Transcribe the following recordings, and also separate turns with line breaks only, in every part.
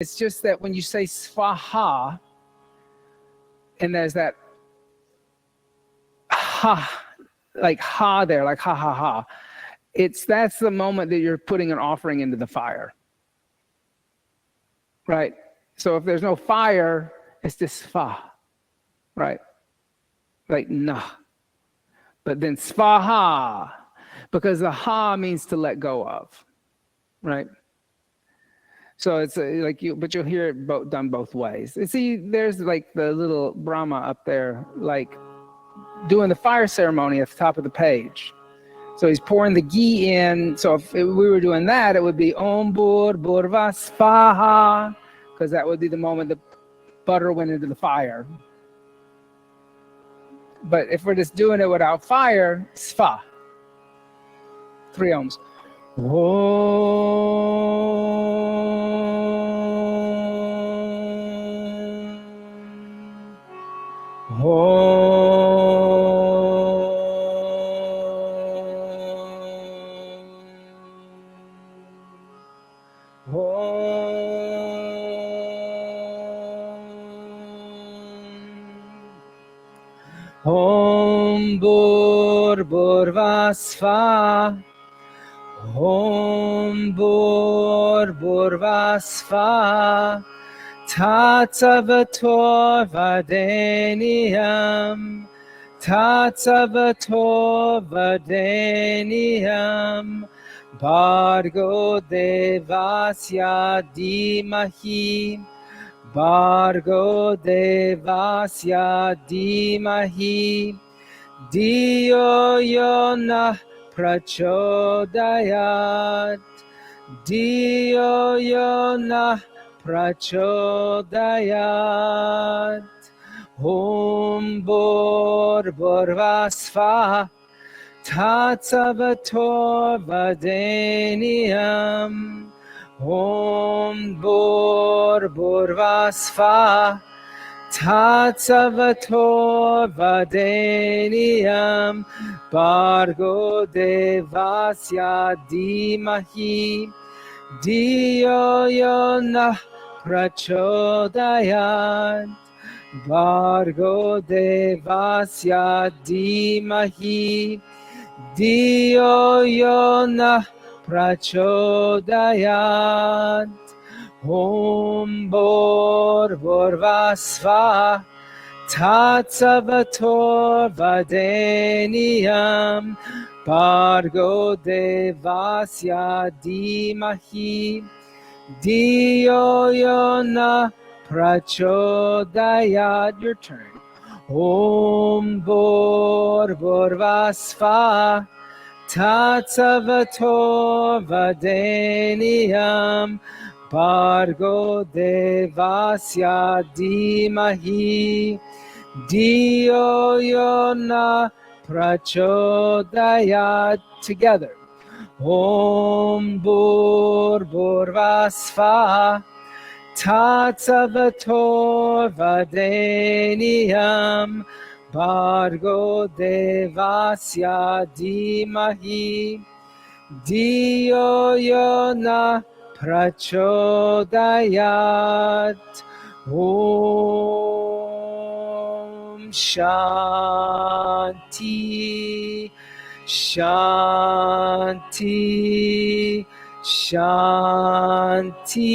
It's just that when you say svaha, and there's that ha, like ha there, like ha ha ha. That's the moment that you're putting an offering into the fire. Right? So if there's no fire, it's just sva. Right? Like nah. But then svaha, because the ha means to let go of. Right? So it's like but you'll hear it done both ways. And see, there's like the little Brahma up there, like doing the fire ceremony at the top of the page. So he's pouring the ghee in. So if we were doing that, it would be Om Bhur Bhurva Svaha, because that would be the moment the butter went into the fire. But if we're just doing it without fire, Sva. 3 ohms. Om Bhur Bhurva Svaha. Om Bhur Bhurva Svaha. Tatsavator Vadeniyam. Tatsavator Vadeniyam. Bhargo Devasya Dhimahi. Bhargo Devasya Dhimahi. Diyo Yona Prachodayat. Diyo Yona Prachodayat. Om Bhur Bhurva Svaha. Tatsavator Vadeniyam. Om Bhur Bhurva Svaha. Tatsavator Vadeniyam. Bhargo Devasya Dhimahi. Diyo Yona Prachodayat. Bhargo Devasya Dhimahi. Diyo Yona Prachodayat. Om Bhur Bhurva Svaha. Tatsavator Vadeniyam. Bhargo Devasya Dhimahi. Diyo Yona Prachodayat. Your turn. Om Bhur Bhurva Svaha. Tatsavator Vadeniyam. Bhargo Devasya Dhimahi. Diyo Yona Prachodayat. Together. Om Bhur Bhurva Svaha. Tatsavator Vadeniyam. Bhargo Devasya Dhimahi. Diyo Yona Prachodayat. Om Shanti. Shanti. Shanti.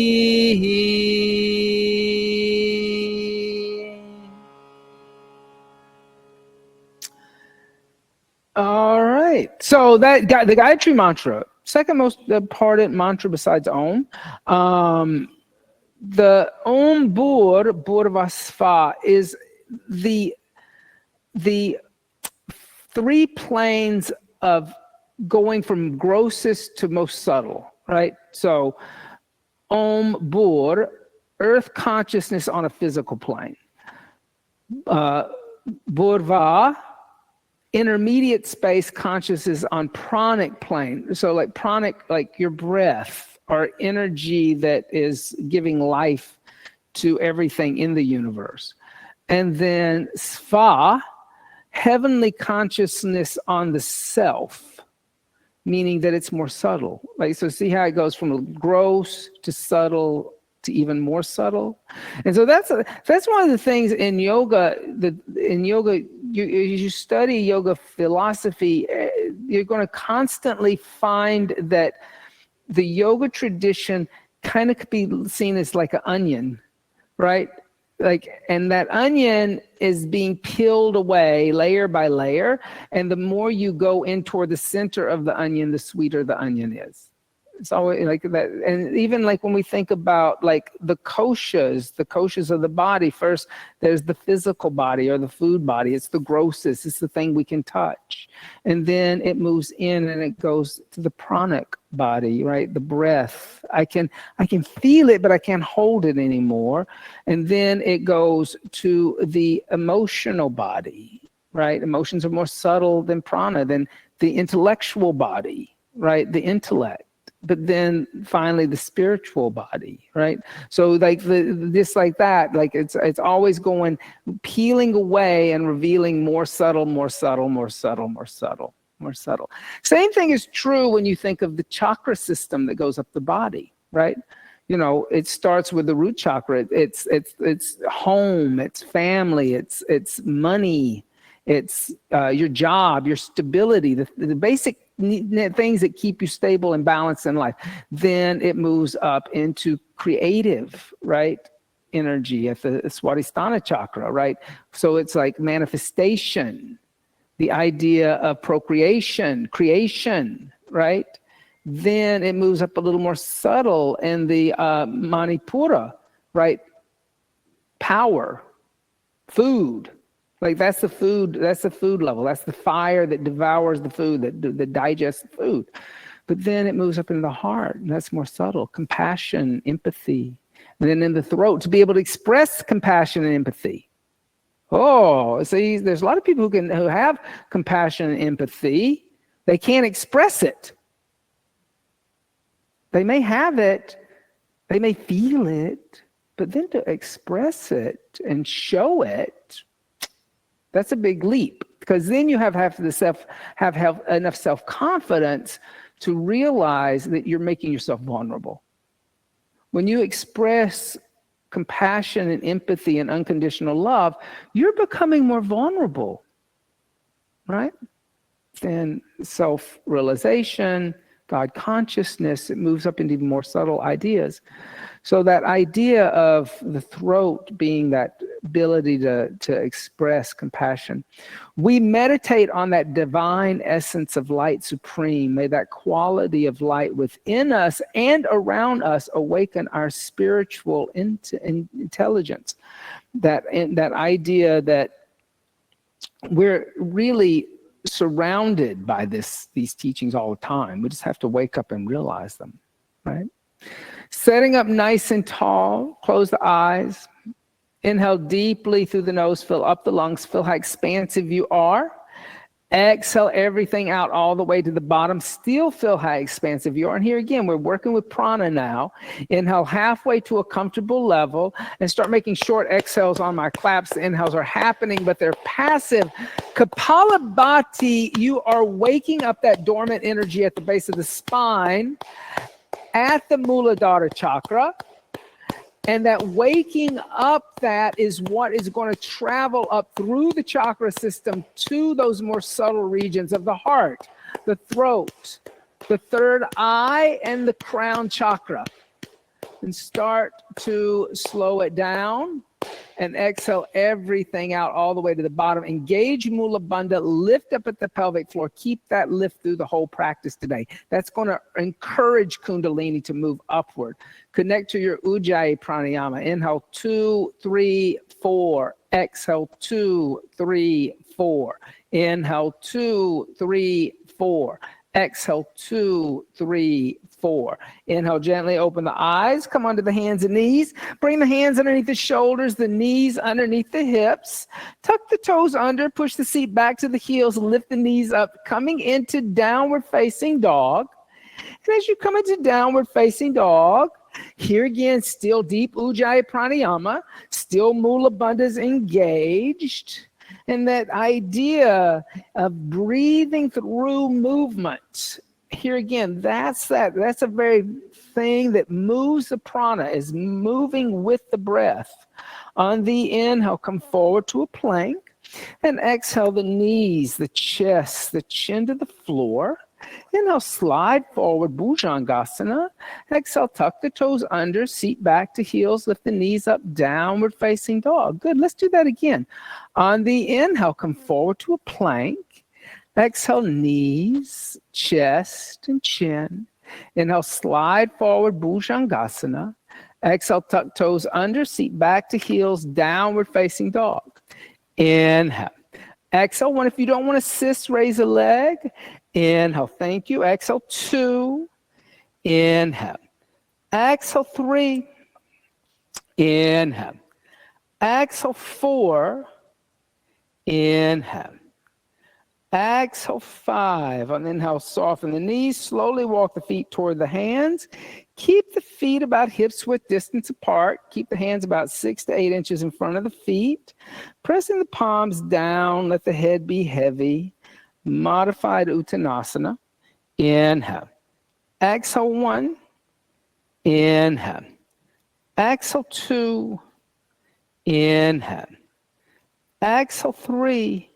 All right. So that the Gayatri mantra, second most important mantra besides Om. The Om Bhur Bhurva Svaha is the 3 planes of going from grossest to most subtle, right? So Om Bhur, earth consciousness on a physical plane. Bhurva, intermediate space consciousness on pranic plane. So like pranic, like your breath or energy that is giving life to everything in the universe. And then Sva, heavenly consciousness on the self, meaning that it's more subtle. Like, so see how it goes from gross to subtle to even more subtle. And so that's one of the things in yoga. You study yoga philosophy, you're going to constantly find that the yoga tradition kind of could be seen as like an onion, right? And that onion is being peeled away layer by layer, and the more you go in toward the center of the onion, the sweeter the onion is. It's always like that. And even like when we think about like the koshas of the body, first there's the physical body or the food body. It's the grossest. It's the thing we can touch. And then it moves in and it goes to the pranic body, right? The breath. I can feel it, but I can't hold it anymore. And then it goes to the emotional body, right? Emotions are more subtle than prana, than the intellectual body, right? The intellect. But then finally the spiritual body, right? So like this like that, like it's always going, peeling away and revealing more subtle, more subtle, more subtle, more subtle, more subtle. Same thing is true when you think of the chakra system that goes up the body, right? You know, it starts with the root chakra. It's home, it's family, it's money, it's your job, your stability, the basic things that keep you stable and balanced in life. Then it moves up into creative, right? Energy at the Swadhisthana chakra, right? So it's like manifestation, the idea of procreation, creation, right? Then it moves up a little more subtle in the Manipura, right? Power, food. Like that's the food level. That's the fire that devours the food, that digests the food. But then it moves up into the heart, and that's more subtle. Compassion, empathy. And then in the throat, to be able to express compassion and empathy. Oh, see, there's a lot of people who have compassion and empathy. They can't express it. They may have it, they may feel it, but then to express it and show it, that's a big leap, because then you have enough self-confidence to realize that you're making yourself vulnerable. When you express compassion and empathy and unconditional love, you're becoming more vulnerable, right? Then self-realization, God consciousness, it moves up into even more subtle ideas. So that idea of the throat being that ability to express compassion. We meditate on that divine essence of light supreme. May that quality of light within us and around us awaken our spiritual intelligence. That idea that we're really surrounded by these teachings all the time. We just have to wake up and realize them, right? Setting up nice and tall, close the eyes, inhale deeply through the nose, fill up the lungs, feel how expansive you are. Exhale everything out all the way to the bottom. Still feel how expansive you are. And here again, we're working with prana now. Inhale halfway to a comfortable level and start making short exhales on my claps. The inhales are happening, but they're passive. Kapalabhati, you are waking up that dormant energy at the base of the spine, at the Muladhara chakra. And that waking up, that is what is going to travel up through the chakra system to those more subtle regions of the heart, the throat, the third eye, and the crown chakra. And start to slow it down and exhale everything out all the way to the bottom. Engage Mula Bandha, lift up at the pelvic floor. Keep that lift through the whole practice today. That's going to encourage Kundalini to move upward. Connect to your Ujjayi pranayama. Inhale 2, 3, 4. Exhale 2, 3, 4. Inhale 2, 3, 4. Exhale 2, 3, 4. Inhale, gently open the eyes. Come onto the hands and knees. Bring the hands underneath the shoulders, the knees underneath the hips. Tuck the toes under. Push the seat back to the heels. Lift the knees up. Coming into downward facing dog. And as you come into downward facing dog, here again, still deep Ujjayi pranayama. Still Mula Bandha's engaged. And that idea of breathing through movement. here again, that's a very thing that moves the prana, is moving with the breath. On the inhale, come forward to a plank. And exhale the knees, the chest, the chin to the floor. Inhale, slide forward, Bhujangasana. Exhale, tuck the toes under, seat back to heels, lift the knees up, downward facing dog. Good, let's do that again. On the inhale, come forward to a plank. Exhale, knees, chest, and chin. Inhale, slide forward, Bhujangasana. Exhale, tuck toes under, seat back to heels, downward facing dog. Inhale. Exhale, one. If you don't want to assist, raise a leg. Inhale. Thank you. Exhale, 2. Inhale. Exhale, 3. Inhale. Exhale, 4. Inhale. Exhale, 5. On the inhale, soften the knees. Slowly walk the feet toward the hands. Keep the feet about hips width distance apart. Keep the hands about 6 to 8 inches in front of the feet. Pressing the palms down, let the head be heavy. Modified Uttanasana. Inhale. Exhale, 1. Inhale. Exhale, 2. Inhale. Exhale, 3.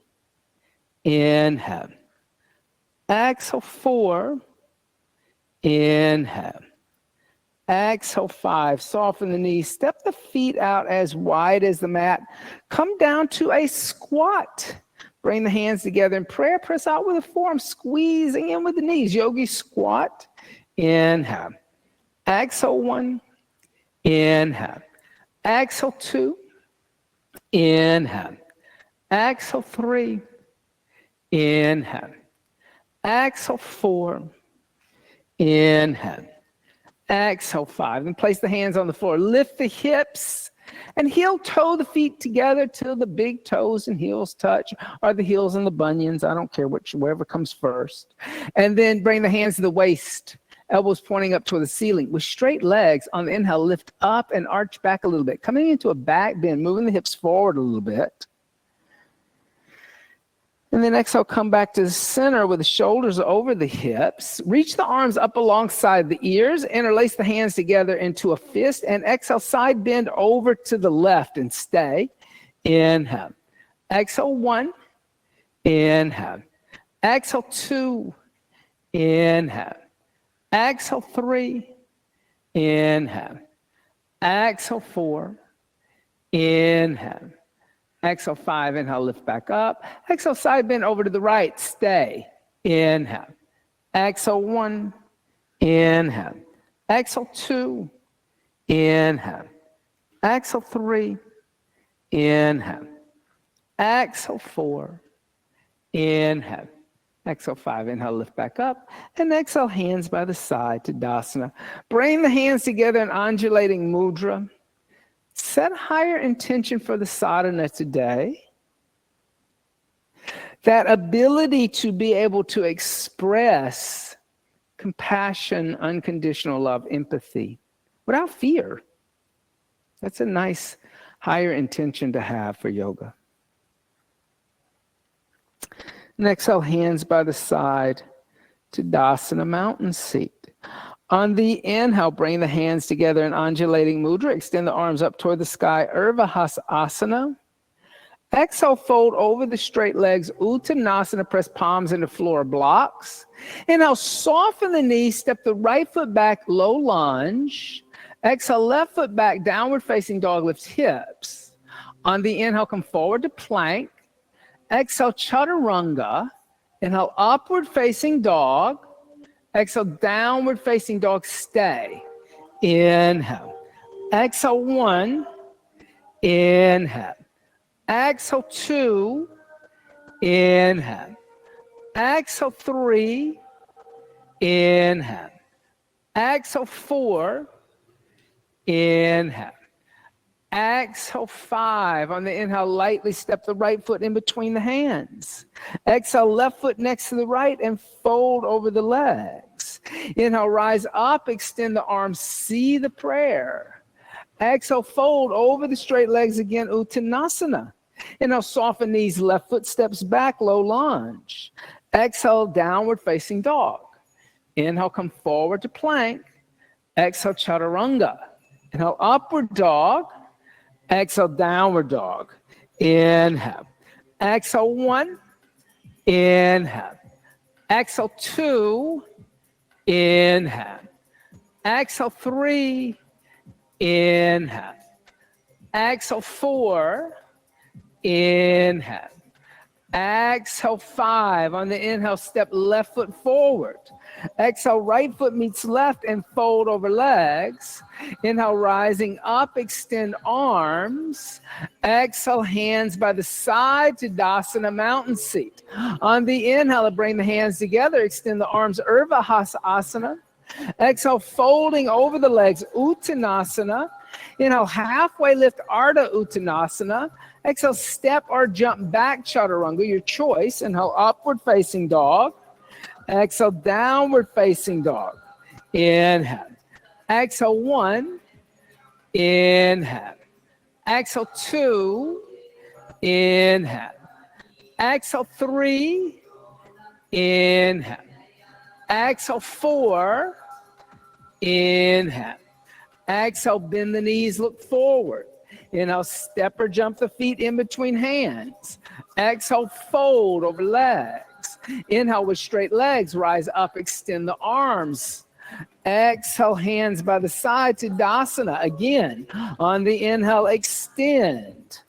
Inhale. Exhale, 4. Inhale. Exhale, 5. Soften the knees. Step the feet out as wide as the mat. Come down to a squat. Bring the hands together in prayer. Press out with the forearm, squeezing in with the knees. Yogi squat. Inhale. Exhale, 1. Inhale. Exhale, 2. Inhale. Exhale, 3. Inhale. Exhale, 4. Inhale. Exhale, 5. And place the hands on the floor. Lift the hips and heel toe the feet together till the big toes and heels touch, or the heels and the bunions. I don't care wherever comes first. And then bring the hands to the waist, elbows pointing up toward the ceiling. With straight legs, on the inhale, lift up and arch back a little bit. Coming into a back bend, moving the hips forward a little bit. And then exhale, come back to the center with the shoulders over the hips. Reach the arms up alongside the ears. Interlace the hands together into a fist. And exhale, side bend over to the left and stay. Inhale. Exhale, 1. Inhale. Exhale, 2. Inhale. Exhale, 3. Inhale. Exhale, 4. Inhale. Exhale, 5. Inhale, lift back up. Exhale, side bend over to the right. Stay. Inhale. Exhale, 1. Inhale. Exhale, 2. Inhale. Exhale, 3. Inhale. Exhale, 4. Inhale. Exhale, 5. Inhale, lift back up. And exhale, hands by the side to Dasana. Bring the hands together in undulating mudra. Set higher intention for the sadhana today. That ability to be able to express compassion, unconditional love, empathy, without fear. That's a nice higher intention to have for yoga. And exhale, hands by the side to Dasana, mountain seat. On the inhale, bring the hands together in undulating mudra. Extend the arms up toward the sky, Urdhva. Exhale, fold over the straight legs, Uttanasana. Press palms into floor blocks. Inhale, soften the knees. Step the right foot back, low lunge. Exhale, left foot back, downward facing dog, lifts hips. On the inhale, come forward to plank. Exhale, chaturanga. Inhale, upward facing dog. Exhale, downward facing dog, stay. Inhale. Exhale, 1. Inhale. Exhale, 2. Inhale. Exhale, 3. Inhale. Exhale, 4. Inhale. Exhale, 5. On the inhale, lightly step the right foot in between the hands. Exhale, left foot next to the right and fold over the legs. Inhale, rise up, extend the arms, see the prayer. Exhale, fold over the straight legs again, Uttanasana. Inhale, soften knees, left foot steps back, low lunge. Exhale, downward facing dog. Inhale, come forward to plank. Exhale, chaturanga. Inhale, upward dog. Exhale, downward dog. Inhale. Exhale, 1. Inhale. Exhale, 2. Inhale. Exhale, 3. Inhale. Exhale, 4. Inhale. Exhale, 5. On the inhale, step left foot forward. Exhale, right foot meets left and fold over legs. Inhale, rising up, extend arms. Exhale, hands by the side to Tadasana, mountain seat. On the inhale, bring the hands together, extend the arms, Urdhva Hasana. Exhale, folding over the legs, Uttanasana. Inhale, halfway lift, Ardha Uttanasana. Exhale, step or jump back, Chaturanga, your choice. Inhale, upward facing dog. Exhale, downward facing dog. Inhale. Exhale, 1. Inhale. Exhale, 2. Inhale. Exhale, 3. Inhale. Exhale, 4. Inhale. Exhale, bend the knees, look forward. Inhale, step or jump the feet in between hands. Exhale, fold over legs. Inhale, with straight legs, rise up, extend the arms. Exhale, hands by the side to Tadasana. Again, on the inhale, extend.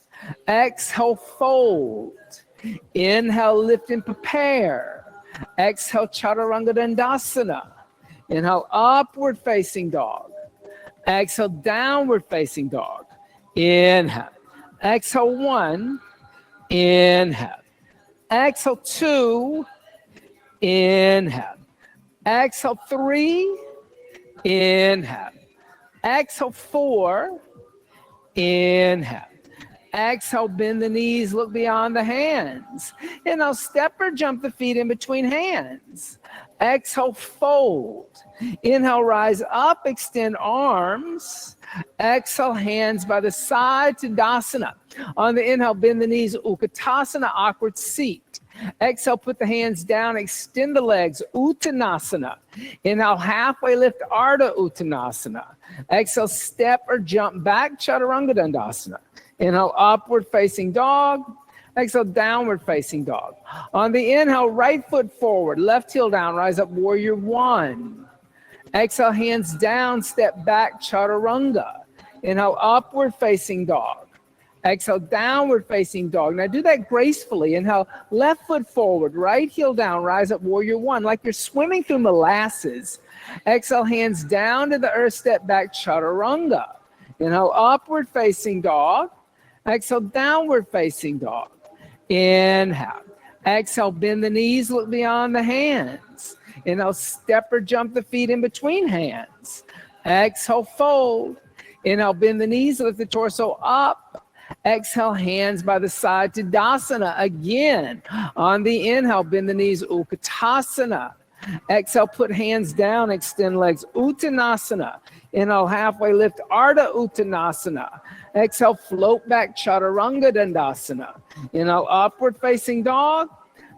Exhale, fold. Inhale, lift and prepare. Exhale, Chaturanga Dandasana. Inhale, upward facing dog. Exhale, downward facing dog. Inhale. Exhale, 1. Inhale. Exhale, 2. Inhale. Exhale, 3. Inhale. Exhale, 4. Inhale. Exhale, bend the knees, look beyond the hands. Inhale, step or jump the feet in between hands. Exhale, fold. Inhale, rise up, extend arms. Exhale, hands by the side to Tadasana. On the inhale, bend the knees, Utkatasana, awkward seat. Exhale, put the hands down, extend the legs, Uttanasana. Inhale, halfway lift, Ardha Uttanasana. Exhale, step or jump back, Chaturanga Dandasana. Inhale, upward facing dog. Exhale, downward facing dog. On the inhale, right foot forward, left heel down, rise up, warrior 1. Exhale, hands down, step back, Chaturanga. Inhale, upward facing dog. Exhale, downward facing dog. Now do that gracefully. Inhale, left foot forward, right heel down, rise up, warrior 1, like you're swimming through molasses. Exhale, hands down to the earth, step back, Chaturanga. Inhale, upward facing dog. Exhale, downward facing dog. Inhale. Exhale, bend the knees, look beyond the hands. Inhale, step or jump the feet in between hands. Exhale, fold. Inhale, bend the knees, lift the torso up. Exhale, hands by the side to Tadasana. Again, on the inhale, bend the knees, Utkatasana. Exhale, put hands down, extend legs, Uttanasana. Inhale, halfway lift, Ardha Uttanasana. Exhale, float back, Chaturanga Dandasana. Inhale, upward facing dog.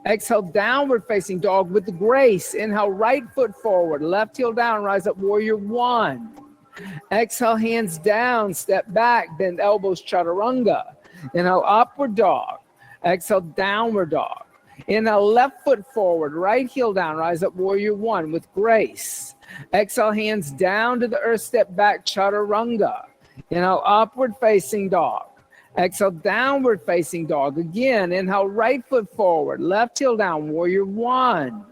Exhale, downward facing dog with the grace. Inhale, right foot forward, left heel down, rise up, warrior 1. Exhale, hands down, step back, bend elbows, Chaturanga. Inhale, upward dog. Exhale, downward dog. Inhale, left foot forward, right heel down, rise up, warrior 1 with grace. Exhale, hands down to the earth, step back, Chaturanga. Inhale, upward facing dog. Exhale, downward facing dog. Again, inhale, right foot forward, left heel down, warrior 1.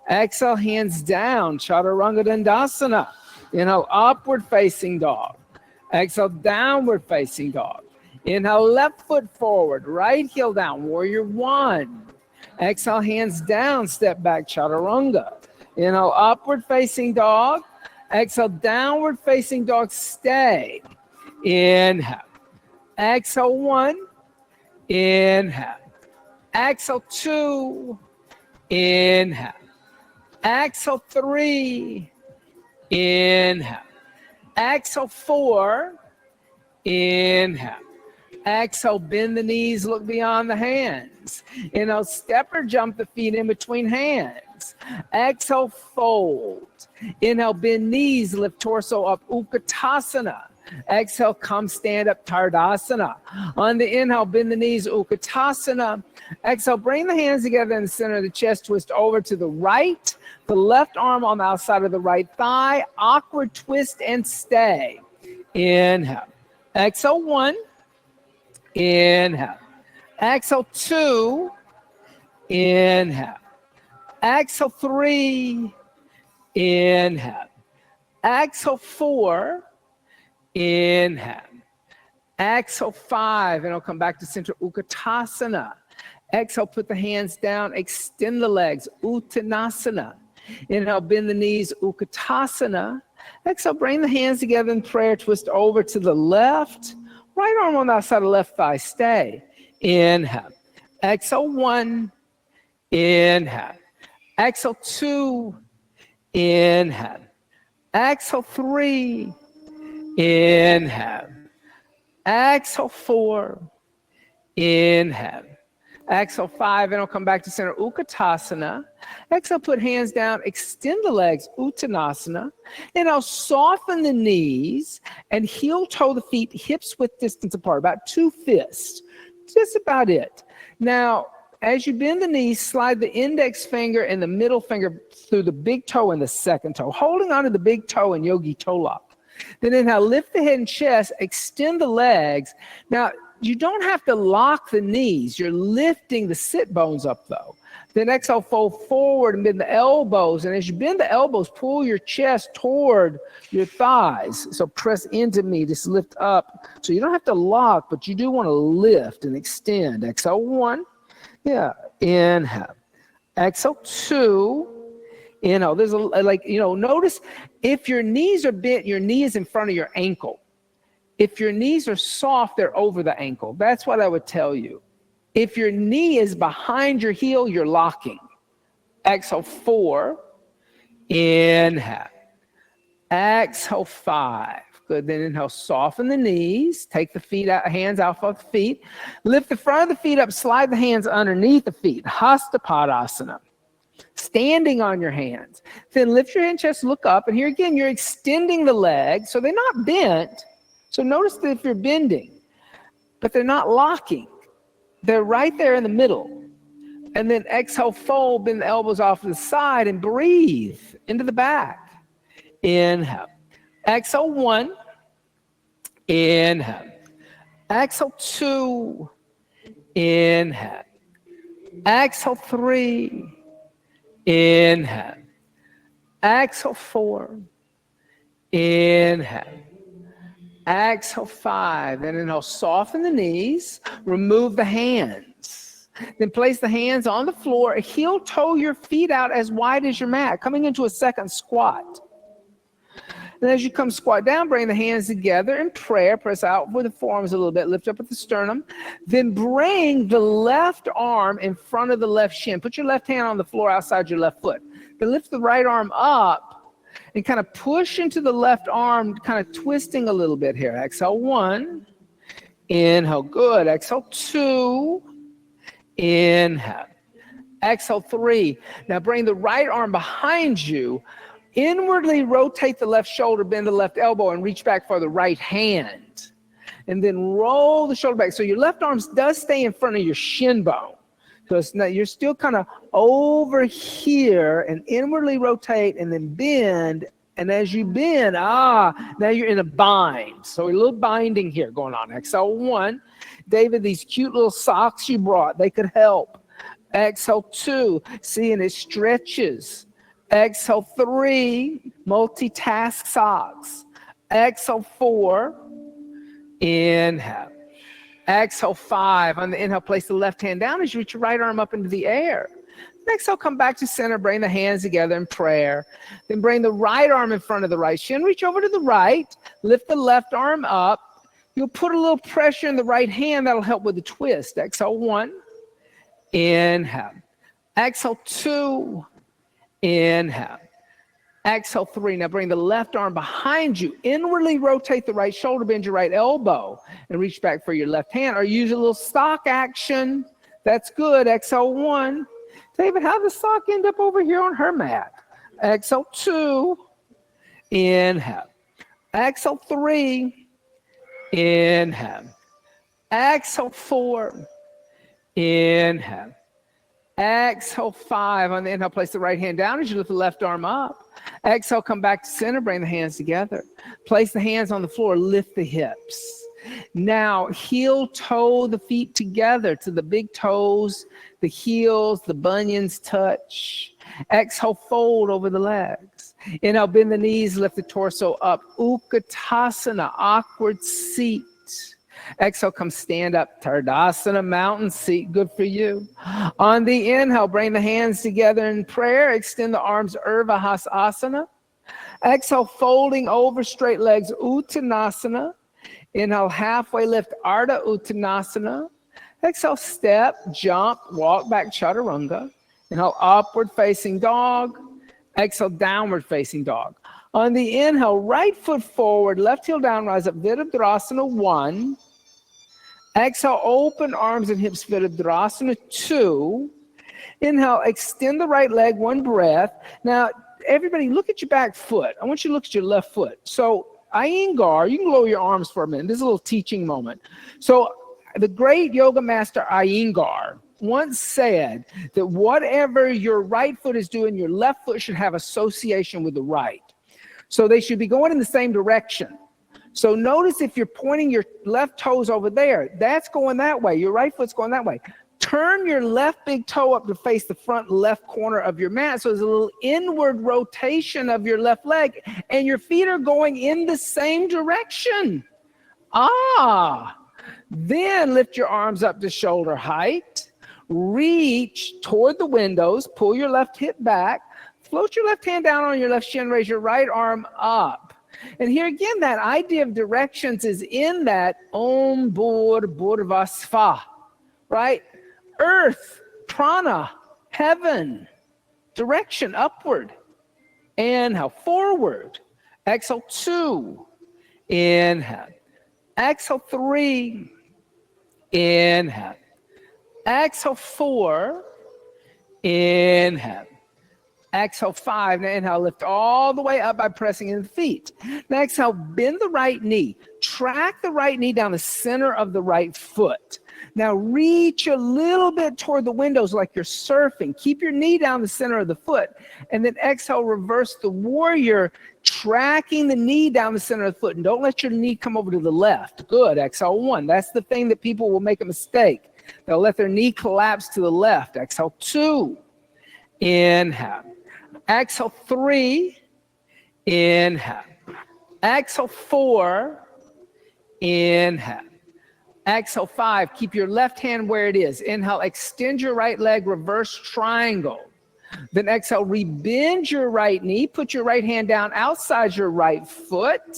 Exhale, hands down, Chaturanga Dandasana. Inhale, upward facing dog. Exhale, downward facing dog. Inhale, left foot forward, right heel down, warrior 1. Exhale, hands down, step back, Chaturanga. Inhale, upward facing dog. Exhale, downward facing dog, stay. Inhale. Exhale, 1. Inhale. Exhale, 2. Inhale. Exhale, 3. Inhale. Exhale, 4. Inhale. Exhale, bend the knees, look beyond the hands. Inhale, step or jump the feet in between hands. Exhale, fold. Inhale, bend knees, lift torso up, Utkatasana. Exhale, come stand up, Tardasana. On the inhale, bend the knees, Utkatasana. Exhale, bring the hands together in the center of the chest, twist over to the right. The left arm on the outside of the right thigh, awkward twist and stay. Inhale. Exhale, 1. Inhale. Exhale, 2. Inhale. Exhale, 3. Inhale. Exhale, 4. Inhale. Exhale, 5. And I'll come back to center Utkatasana. Exhale, put the hands down, extend the legs, Uttanasana. Inhale, bend the knees, Utkatasana. Exhale, bring the hands together in prayer, twist over to the left. Right arm on the outside of the left thigh, stay. Inhale. Exhale, 1. Inhale. Exhale, 2. Inhale. Exhale, 3. Inhale. Exhale, 4. Inhale. Exhale, 5, and I'll come back to center Utkatasana. Exhale, put hands down, extend the legs, Uttanasana. And I'll soften the knees and heel toe the feet, hips width distance apart, about 2 fists. Just about it. Now, as you bend the knees, slide the index finger and the middle finger through the big toe and the second toe, holding onto the big toe in yogi toe lock. Then inhale, lift the head and chest, extend the legs. Now, you don't have to lock the knees. You're lifting the sit bones up, though. Then exhale, fold forward and bend the elbows. And as you bend the elbows, pull your chest toward your thighs. So press into me, just lift up. So you don't have to lock, but you do want to lift and extend. Exhale, 1. Yeah, inhale. Exhale, 2. Inhale. There's notice if your knees are bent, your knee is in front of your ankle. If your knees are soft, they're over the ankle. That's what I would tell you. If your knee is behind your heel, you're locking. Exhale, 4. Inhale. Exhale, 5. Good. Then inhale, soften the knees. Take the feet out, hands off of the feet. Lift the front of the feet up, slide the hands underneath the feet. Hasta Padasana. Standing on your hands. Then lift your hand, chest, look up. And here again, you're extending the legs. So they're not bent. So notice that if you're bending, but they're not locking. They're right there in the middle. And then exhale, fold, bend the elbows off to the side and breathe into the back. Inhale. Exhale, 1. Inhale. Exhale, 2. Inhale. Exhale, 3. Inhale. Exhale, 4. Inhale. Exhale, 5. Then inhale, soften the knees, remove the hands. Then place the hands on the floor, heel toe your feet out as wide as your mat, coming into a second squat. And as you come squat down, bring the hands together in prayer, press out with the forearms a little bit, lift up at the sternum. Then bring the left arm in front of the left shin. Put your left hand on the floor outside your left foot. Then lift the right arm up and kind of push into the left arm, kind of twisting a little bit here. Exhale, 1. Inhale, good. Exhale, 2. Inhale. Exhale, 3. Now bring the right arm behind you. Inwardly rotate the left shoulder, bend the left elbow, and reach back for the right hand. And then roll the shoulder back. So your left arm does stay in front of your shin bone. So it's not, you're still kind of over here and inwardly rotate and then bend. And as you bend, now you're in a bind. So a little binding here going on. Exhale, 1. David, these cute little socks you brought, they could help. Exhale, 2. See, and it stretches. Exhale, 3. Multitask socks. Exhale, 4. Inhale. Exhale, 5. On the inhale, place the left hand down as you reach your right arm up into the air. Exhale, come back to center. Bring the hands together in prayer. Then bring the right arm in front of the right shin. Reach over to the right. Lift the left arm up. You'll put a little pressure in the right hand. That'll help with the twist. Exhale, 1. Inhale. Exhale, 2. Inhale. Exhale, 3. Now bring the left arm behind you. Inwardly rotate the right shoulder, bend your right elbow, and reach back for your left hand. Or use a little sock action. That's good. Exhale, 1. David, how did the sock end up over here on her mat? Exhale, 2. Inhale. Exhale, 3. Inhale. Exhale, 4. Inhale. Exhale, 5. On the inhale, place the right hand down as you lift the left arm up. Exhale, come back to center, bring the hands together. Place the hands on the floor, lift the hips. Now, heel toe the feet together to the big toes, the heels, the bunions touch. Exhale, fold over the legs. Inhale, bend the knees, lift the torso up. Utkatasana, awkward seat. Exhale, come stand up. Tardasana, mountain seat. Good for you. On the inhale, bring the hands together in prayer. Extend the arms, Urdhva Hasana. Exhale, folding over straight legs, Uttanasana. Inhale, halfway lift, Ardha Uttanasana. Exhale, step, jump, walk back, Chaturanga. Inhale, upward facing dog. Exhale, downward facing dog. On the inhale, right foot forward, left heel down, rise up, Virabhadrasana, 1. Exhale, open arms and hips, Virabhadrasana, 2. Inhale, extend the right leg, 1 breath. Now, everybody, look at your back foot. I want you to look at your left foot. So, Iyengar, you can lower your arms for a minute. This is a little teaching moment. So, the great yoga master Iyengar once said that whatever your right foot is doing, your left foot should have association with the right. So they should be going in the same direction. So notice if you're pointing your left toes over there, that's going that way. Your right foot's going that way. Turn your left big toe up to face the front left corner of your mat. So there's a little inward rotation of your left leg, and your feet are going in the same direction. Then lift your arms up to shoulder height. Reach toward the windows. Pull your left hip back. Float your left hand down on your left shin. Raise your right arm up. And here again, that idea of directions is in that Om Bhur Bhurva Sva, right? Earth, prana, heaven, direction upward. Inhale, forward. Exhale, 2. Inhale. Exhale, 3. Inhale. Exhale, 4. Inhale. Exhale, 5. Now inhale, lift all the way up by pressing in the feet. Now exhale, bend the right knee. Track the right knee down the center of the right foot. Now reach a little bit toward the windows like you're surfing. Keep your knee down the center of the foot. And then exhale, reverse the warrior, tracking the knee down the center of the foot. And don't let your knee come over to the left. Good. Exhale, 1. That's the thing that people will make a mistake. They'll let their knee collapse to the left. Exhale, 2. Inhale. Exhale, 3. Inhale. Exhale, 4. Inhale. Exhale, 5. Keep your left hand where it is. Inhale, extend your right leg, reverse triangle. Then exhale, rebend your right knee. Put your right hand down outside your right foot.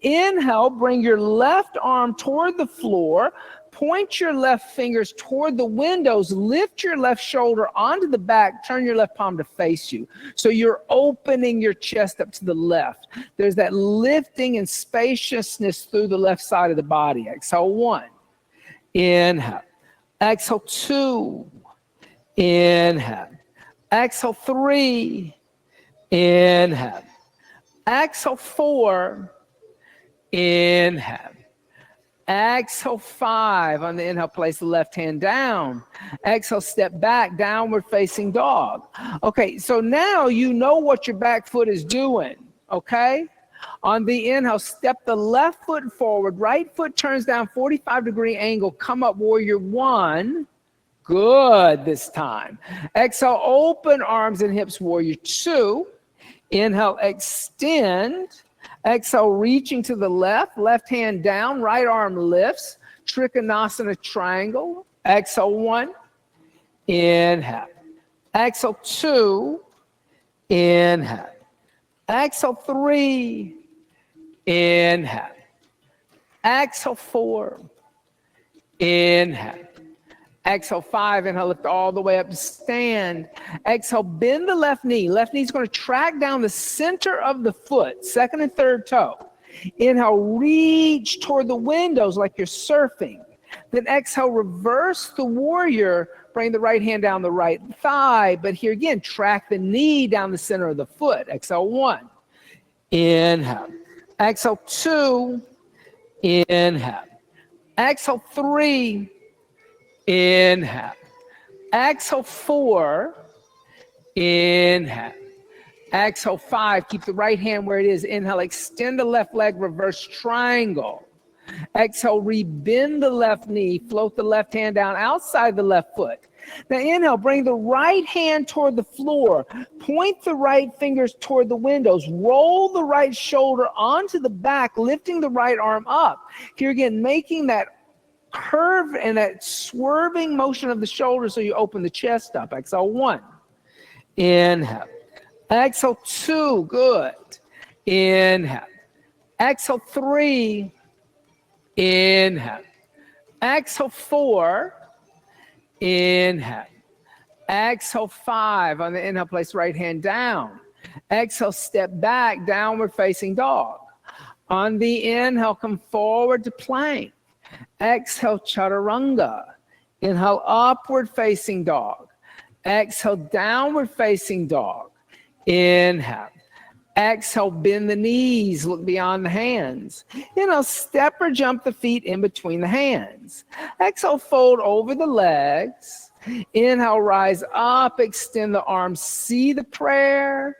Inhale, bring your left arm toward the floor. Point your left fingers toward the windows. Lift your left shoulder onto the back. Turn your left palm to face you. So you're opening your chest up to the left. There's that lifting and spaciousness through the left side of the body. Exhale, 1. Inhale. Exhale, 2. Inhale. Exhale, 3. Inhale. Exhale, 4. Inhale. Exhale, 5. On the inhale, place the left hand down. Exhale, step back, downward facing dog. Okay, so now you know what your back foot is doing, okay? On the inhale, step the left foot forward. Right foot turns down, 45-degree angle. Come up, warrior 1. Good this time. Exhale, open arms and hips, warrior 2. Inhale, extend. Exhale, reaching to the left, left hand down, right arm lifts, Trikonasana triangle. Exhale, 1. Inhale. Exhale, 2. Inhale. Exhale, 3. Inhale. Exhale, 4. Inhale. Exhale, 5. Inhale, lift all the way up to stand. Exhale, bend the left knee. Left knee is going to track down the center of the foot, second and third toe. Inhale, reach toward the windows like you're surfing. Then exhale, reverse the warrior. Bring the right hand down the right thigh. But here again, track the knee down the center of the foot. Exhale, 1. Inhale. Exhale, 2. Inhale. Exhale, 3. Inhale. Exhale, 4. Inhale. Exhale, 5. Keep the right hand where it is. Inhale, extend the left leg, reverse triangle. Exhale, rebend the left knee, float the left hand down outside the left foot. Now inhale, bring the right hand toward the floor. Point the right fingers toward the windows. Roll the right shoulder onto the back, lifting the right arm up. Here again, making that curve and that swerving motion of the shoulder so you open the chest up. Exhale, 1. Inhale. Exhale, 2. Good. Inhale. Exhale, 3. Inhale. Exhale, 4. Inhale. Exhale, 5. On the inhale, place right hand down. Exhale, step back, downward facing dog. On the inhale, come forward to plank. Exhale, chaturanga. Inhale, upward facing dog. Exhale, downward facing dog. Inhale. Exhale, bend the knees, look beyond the hands. Inhale, step or jump the feet in between the hands. Exhale, fold over the legs. Inhale, rise up, extend the arms, see the prayer.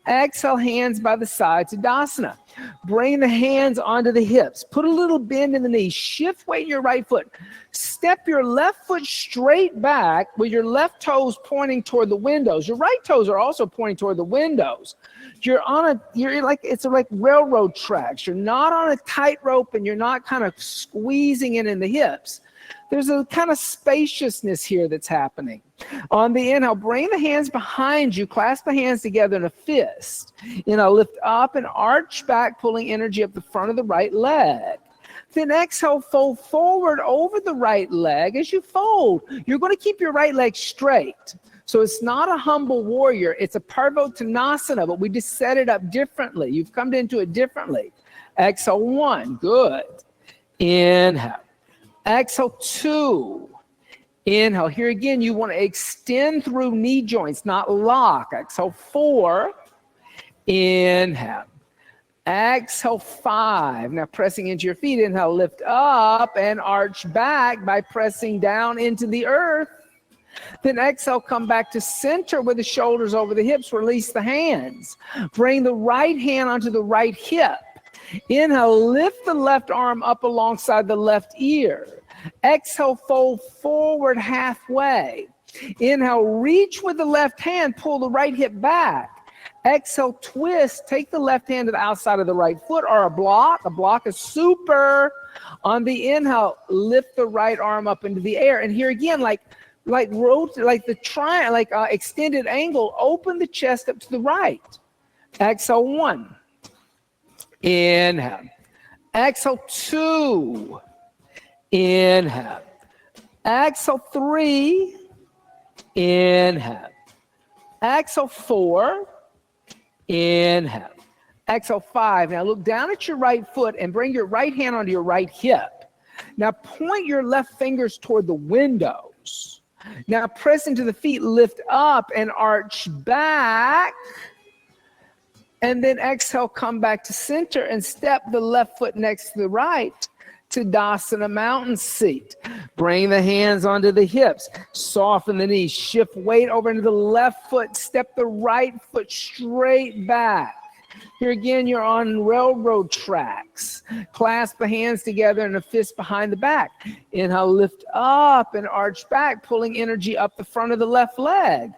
Exhale, hands by the side to Tadasana. Bring the hands onto the hips. Put a little bend in the knees. Shift weight in your right foot. Step your left foot straight back with your left toes pointing toward the windows. Your right toes are also pointing toward the windows. It's like railroad tracks. You're not on a tightrope and you're not kind of squeezing in the hips. There's a kind of spaciousness here that's happening. On the inhale, bring the hands behind you, clasp the hands together in a fist. Lift up and arch back, pulling energy up the front of the right leg. Then exhale, fold forward over the right leg. As you fold, you're going to keep your right leg straight. So it's not a humble warrior, it's a Parvottanasana, but we just set it up differently. You've come into it differently. Exhale, 1, good. Inhale. Exhale, 2. Inhale. Here again, you want to extend through knee joints, not lock. Exhale, 4. Inhale. Exhale, 5. Now pressing into your feet. Inhale, lift up and arch back by pressing down into the earth. Then exhale, come back to center with the shoulders over the hips. Release the hands. Bring the right hand onto the right hip. Inhale, lift the left arm up alongside the left ear. Exhale, fold forward halfway. Inhale, reach with the left hand, pull the right hip back. Exhale, twist, take the left hand to the outside of the right foot or a block. A block is super. On the inhale, lift the right arm up into the air. And here again, like extended angle, open the chest up to the right. Exhale, 1. Inhale. Exhale, 2. Inhale. Exhale, 3. Inhale. Exhale, 4. Inhale. Exhale, 5. Now look down at your right foot and bring your right hand onto your right hip. Now point your left fingers toward the windows. Now press into the feet, lift up and arch back. And then exhale, come back to center and step the left foot next to the right to Tadasana mountain seat. Bring the hands onto the hips, soften the knees, shift weight over into the left foot, step the right foot straight back. Here again, you're on railroad tracks. Clasp the hands together in a fist behind the back. Inhale, lift up and arch back, pulling energy up the front of the left leg.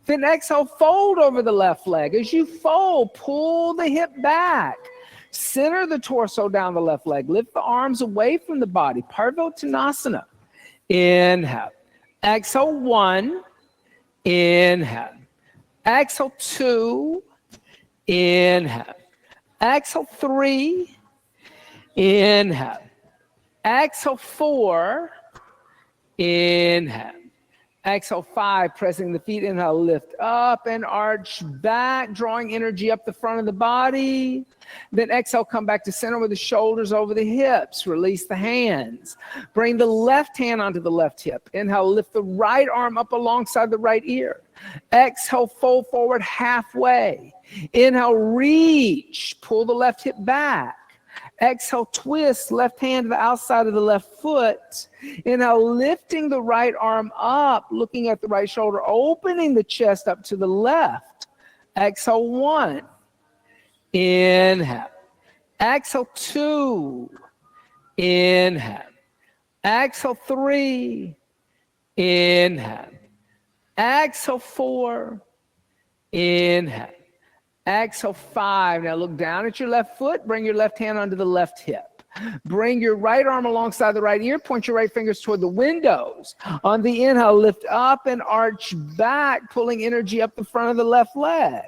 Then exhale, fold over the left leg. As you fold, pull the hip back. Center the torso down the left leg. Lift the arms away from the body. Parvottanasana. Inhale. Exhale, 1. Inhale. Exhale, 2. Inhale. Exhale, 3. Inhale. Exhale, 4. Inhale. Exhale, 5, pressing the feet. Inhale, lift up and arch back, drawing energy up the front of the body. Then exhale, come back to center with the shoulders over the hips. Release the hands. Bring the left hand onto the left hip. Inhale, lift the right arm up alongside the right ear. Exhale, fold forward halfway. Inhale, reach. Pull the left hip back. Exhale, twist left hand to the outside of the left foot. Inhale, lifting the right arm up, looking at the right shoulder, opening the chest up to the left. Exhale, 1. Inhale. Exhale, 2. Inhale. Exhale, 3. Inhale. Exhale, 4. Inhale. Exhale, 5. Now look down at your left foot. Bring your left hand onto the left hip. Bring your right arm alongside the right ear. Point your right fingers toward the windows. On the inhale, lift up and arch back, pulling energy up the front of the left leg.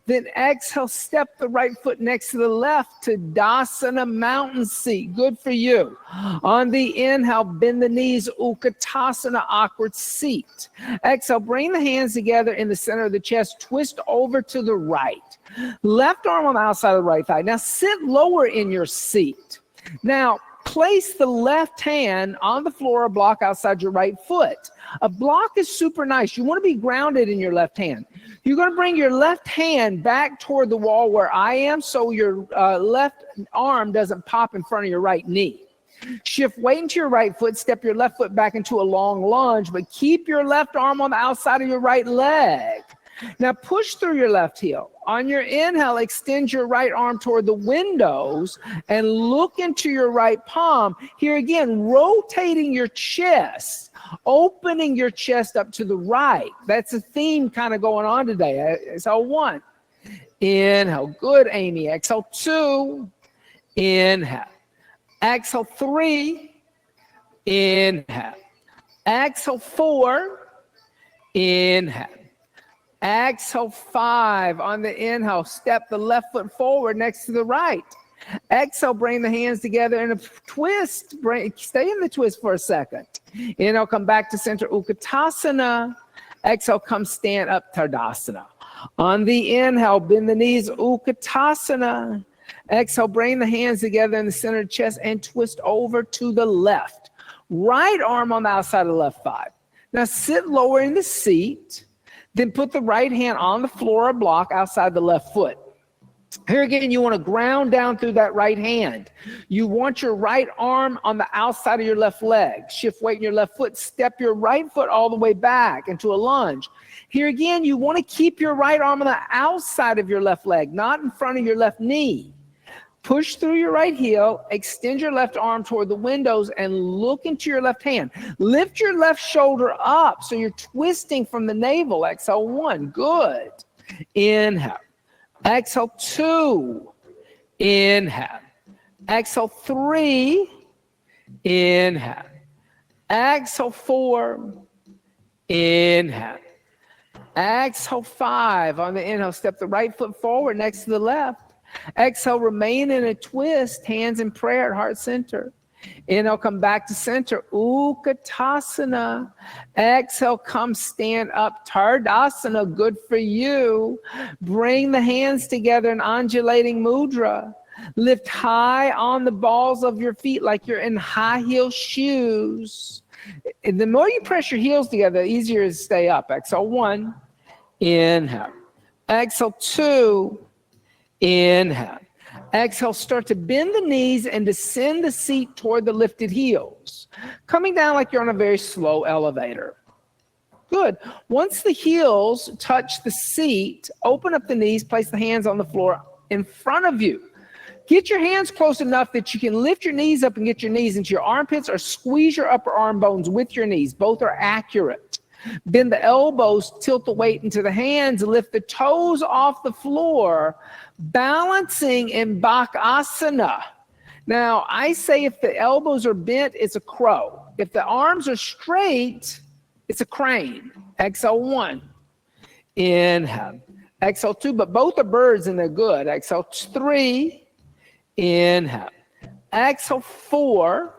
Then exhale, step the right foot next to the left to Dasana, mountain seat. Good for you. On the inhale, bend the knees, Utkatasana, awkward seat. Exhale, bring the hands together in the center of the chest. Twist over to the right. Left arm on the outside of the right thigh. Now sit lower in your seat. Now place the left hand on the floor or block outside your right foot. A block is super nice. You want to be grounded in your left hand. You're going to bring your left hand back toward the wall where I am so your left arm doesn't pop in front of your right knee. Shift weight into your right foot. Step your left foot back into a long lunge, but keep your left arm on the outside of your right leg. Now push through your left heel. On your inhale, extend your right arm toward the windows and look into your right palm. Here again, rotating your chest, opening your chest up to the right. That's a theme kind of going on today. Exhale, 1. Inhale. Good, Amy. Exhale, 2. Inhale. Exhale, 3. Inhale. Exhale, 4. Inhale. Exhale, 5. On the inhale, step the left foot forward next to the right. Exhale, bring the hands together in a twist. Stay in the twist for a second. Inhale, come back to center, Utkatasana. Exhale, come stand up, Tadasana. On the inhale, bend the knees, Utkatasana. Exhale, bring the hands together in the center of the chest and twist over to the left. Right arm on the outside of the left thigh. Now sit lower in the seat. Then put the right hand on the floor or block outside the left foot. Here again, you want to ground down through that right hand. You want your right arm on the outside of your left leg. Shift weight in your left foot. Step your right foot all the way back into a lunge. Here again, you want to keep your right arm on the outside of your left leg, not in front of your left knee. Push through your right heel, extend your left arm toward the windows and look into your left hand. Lift your left shoulder up so you're twisting from the navel. Exhale, 1. Good. Inhale. Exhale, 2. Inhale. Exhale, 3. Inhale. Exhale, 4. Inhale. Exhale, 5. On the inhale, step the right foot forward next to the left. Exhale, remain in a twist, hands in prayer at heart center. Inhale, come back to center, Utkatasana. Exhale, come stand up, Tardasana, good for you. Bring the hands together in undulating mudra. Lift high on the balls of your feet like you're in high heel shoes. And the more you press your heels together, the easier it is to stay up. Exhale, 1. Inhale. Exhale, 2. Inhale. Exhale, start to bend the knees and descend the seat toward the lifted heels. Coming down like you're on a very slow elevator. Good. Once the heels touch the seat, open up the knees, place the hands on the floor in front of you. Get your hands close enough that you can lift your knees up and get your knees into your armpits or squeeze your upper arm bones with your knees. Both are accurate. Bend the elbows, tilt the weight into the hands, lift the toes off the floor, balancing in Bakasana. Now, I say if the elbows are bent, it's a crow. If the arms are straight, it's a crane. Exhale, 1. Inhale. Exhale, 2, but both are birds and they're good. Exhale, 3. Inhale. Exhale, 4.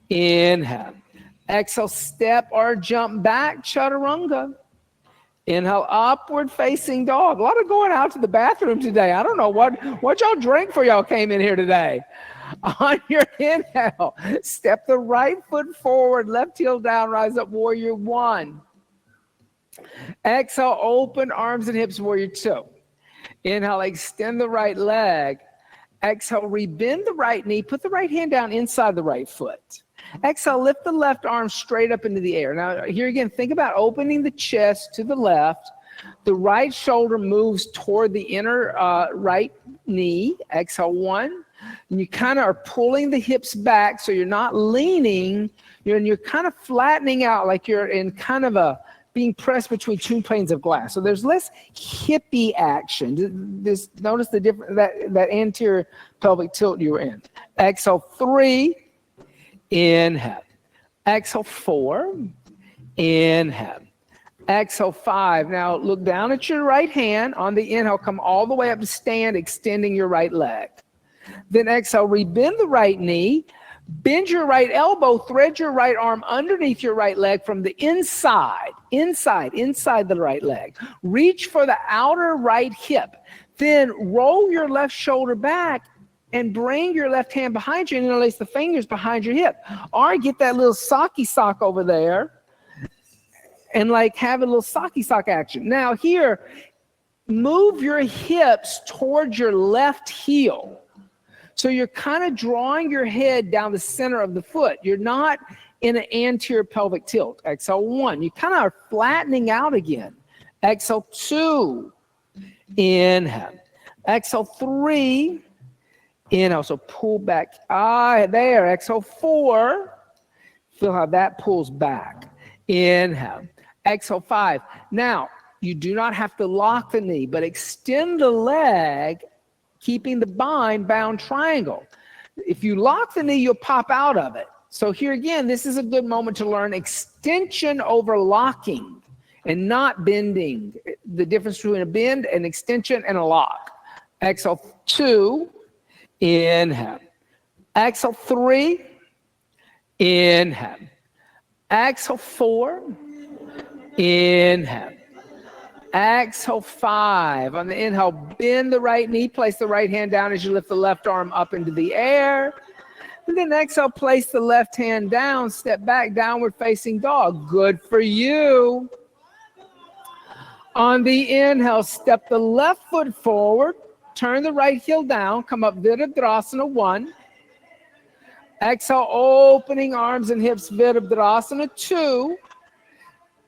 Inhale. Exhale, step or jump back, chaturanga. Inhale, upward facing dog. A lot of going out to the bathroom today. I don't know what y'all drink for y'all came in here today. On your inhale, step the right foot forward, left heel down, rise up, warrior one. Exhale, open arms and hips, warrior two. Inhale, extend the right leg. Exhale, rebend the right knee, put the right hand down inside the right foot. Exhale, lift the left arm straight up into the air. Now, here again, think about opening the chest to the left. The right shoulder moves toward the inner right knee. Exhale, one. And you kind of are pulling the hips back so you're not leaning. You're kind of flattening out like you're in kind of a being pressed between two panes of glass. So there's less hippie action. Notice the difference, that anterior pelvic tilt you were in. Exhale, three. Inhale. Exhale, four. Inhale. Exhale, five. Now look down at your right hand. On the inhale, come all the way up to stand, extending your right leg. Then exhale, rebend the right knee. Bend your right elbow, thread your right arm underneath your right leg from the inside the right leg. Reach for the outer right hip. Then roll your left shoulder back and bring your left hand behind you and interlace the fingers behind your hip. Or get that little socky sock over there and like have a little socky sock action. Now here, move your hips towards your left heel. So you're kind of drawing your head down the center of the foot. You're not in an anterior pelvic tilt. Exhale, one. You kind of are flattening out again. Exhale, two. Inhale. Exhale, three. Inhale, so pull back. There. Exhale, four. Feel how that pulls back. Inhale. Exhale, five. Now, you do not have to lock the knee, but extend the leg, keeping the bound triangle. If you lock the knee, you'll pop out of it. So here again, this is a good moment to learn extension over locking and not bending. The difference between a bend, an extension, and a lock. Exhale, two. Inhale. Exhale, three. Inhale. Exhale, four. Inhale. Exhale, five. On the inhale, bend the right knee, place the right hand down as you lift the left arm up into the air. And then exhale, place the left hand down, step back, downward facing dog. Good for you. On the inhale, step the left foot forward, turn the right heel down, come up Virabhadrasana, one. Exhale, opening arms and hips, Virabhadrasana, two.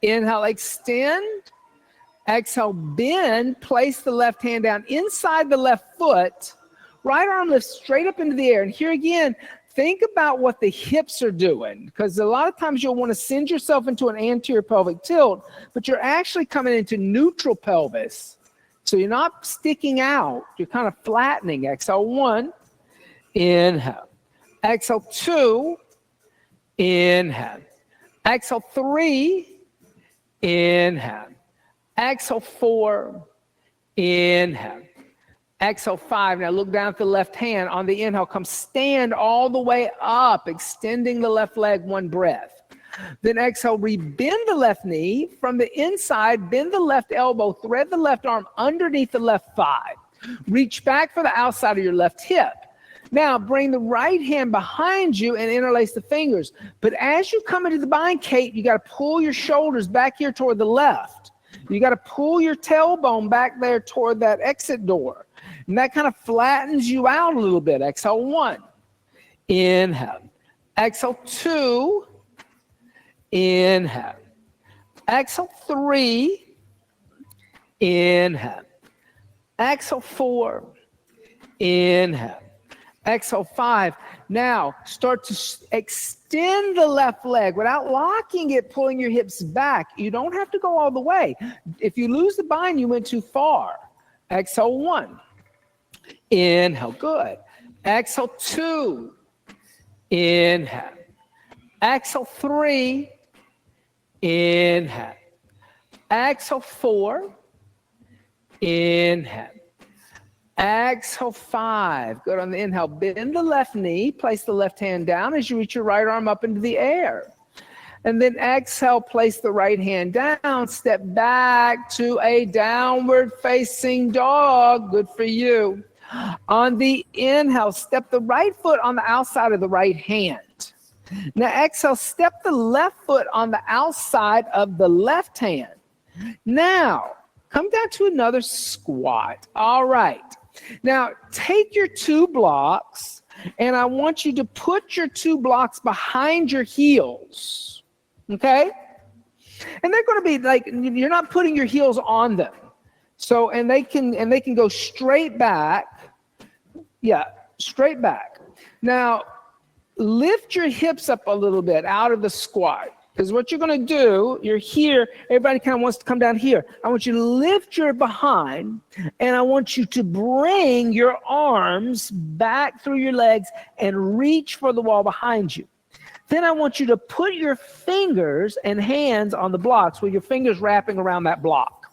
Inhale, extend. Exhale, bend, place the left hand down inside the left foot. Right arm lifts straight up into the air. And here again, think about what the hips are doing, because a lot of times you'll want to send yourself into an anterior pelvic tilt, but you're actually coming into neutral pelvis. So you're not sticking out. You're kind of flattening. Exhale, one. Inhale. Exhale, two. Inhale. Exhale, three. Inhale. Exhale, four. Inhale. Exhale, five. Now look down at the left hand. On the inhale, come stand all the way up, extending the left leg, one breath. Then exhale, rebend the left knee. From the inside, bend the left elbow, thread the left arm underneath the left thigh. Reach back for the outside of your left hip. Now bring the right hand behind you and interlace the fingers. But as you come into the bind, Kate, you got to pull your shoulders back here toward the left. You got to pull your tailbone back there toward that exit door. And that kind of flattens you out a little bit. Exhale, one. Inhale. Exhale, two. Inhale. Exhale, three. Inhale. Exhale, four. Inhale. Exhale, five. Now start to extend the left leg without locking it, pulling your hips back. You don't have to go all the way. If you lose the bind, you went too far. Exhale, one. Inhale, good. Exhale, two. Inhale. Exhale, three. Inhale. Exhale, four. Inhale. Exhale, five. Good. On the inhale, bend the left knee. Place the left hand down as you reach your right arm up into the air. And then exhale, place the right hand down, step back to a downward facing dog. Good for you. On the inhale, step the right foot on the outside of the right hand. Now exhale, step the left foot on the outside of the left hand. Now, come down to another squat. All right. Now, take your 2 blocks, and I want you to put your 2 blocks behind your heels. Okay? And they're going to be like, you're not putting your heels on them. So, and they can go straight back. Yeah, straight back. Now, lift your hips up a little bit out of the squat. Because what you're going to do, you're here, everybody kind of wants to come down here. I want you to lift your behind, and I want you to bring your arms back through your legs and reach for the wall behind you. Then I want you to put your fingers and hands on the blocks with your fingers wrapping around that block.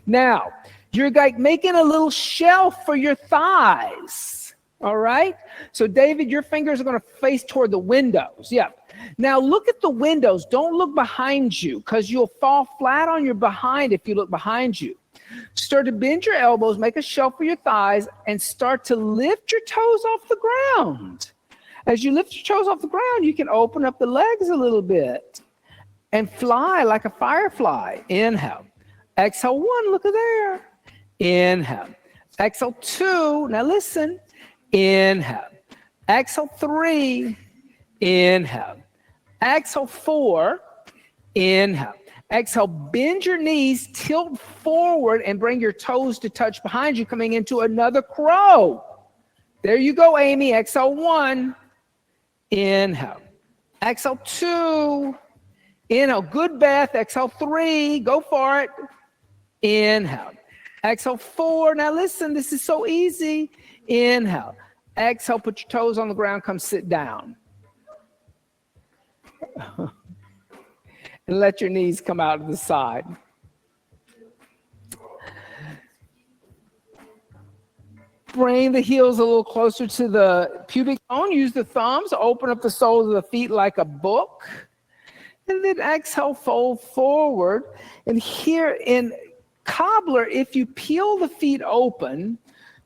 Now, you're like making a little shelf for your thighs. All right? So, David, your fingers are going to face toward the windows. Yeah. Now, look at the windows. Don't look behind you, because you'll fall flat on your behind if you look behind you. Start to bend your elbows, make a shelf for your thighs, and start to lift your toes off the ground. As you lift your toes off the ground, you can open up the legs a little bit and fly like a firefly. Inhale. Exhale 1, look at there. Inhale. Exhale 2, now listen. Inhale. Exhale 3. Inhale. Exhale 4. Inhale. Exhale, bend your knees, tilt forward, and bring your toes to touch behind you, coming into another crow. There you go, Amy. Exhale 1. Inhale. Exhale 2. Inhale. Good, Beth. Exhale 3. Go for it. Inhale. Exhale 4. Now listen, this is so easy. Inhale. Exhale, put your toes on the ground, come sit down. And let your knees come out to the side. Bring the heels a little closer to the pubic bone. Use the thumbs, open up the soles of the feet like a book. And then exhale, fold forward. And here in cobbler, if you peel the feet open,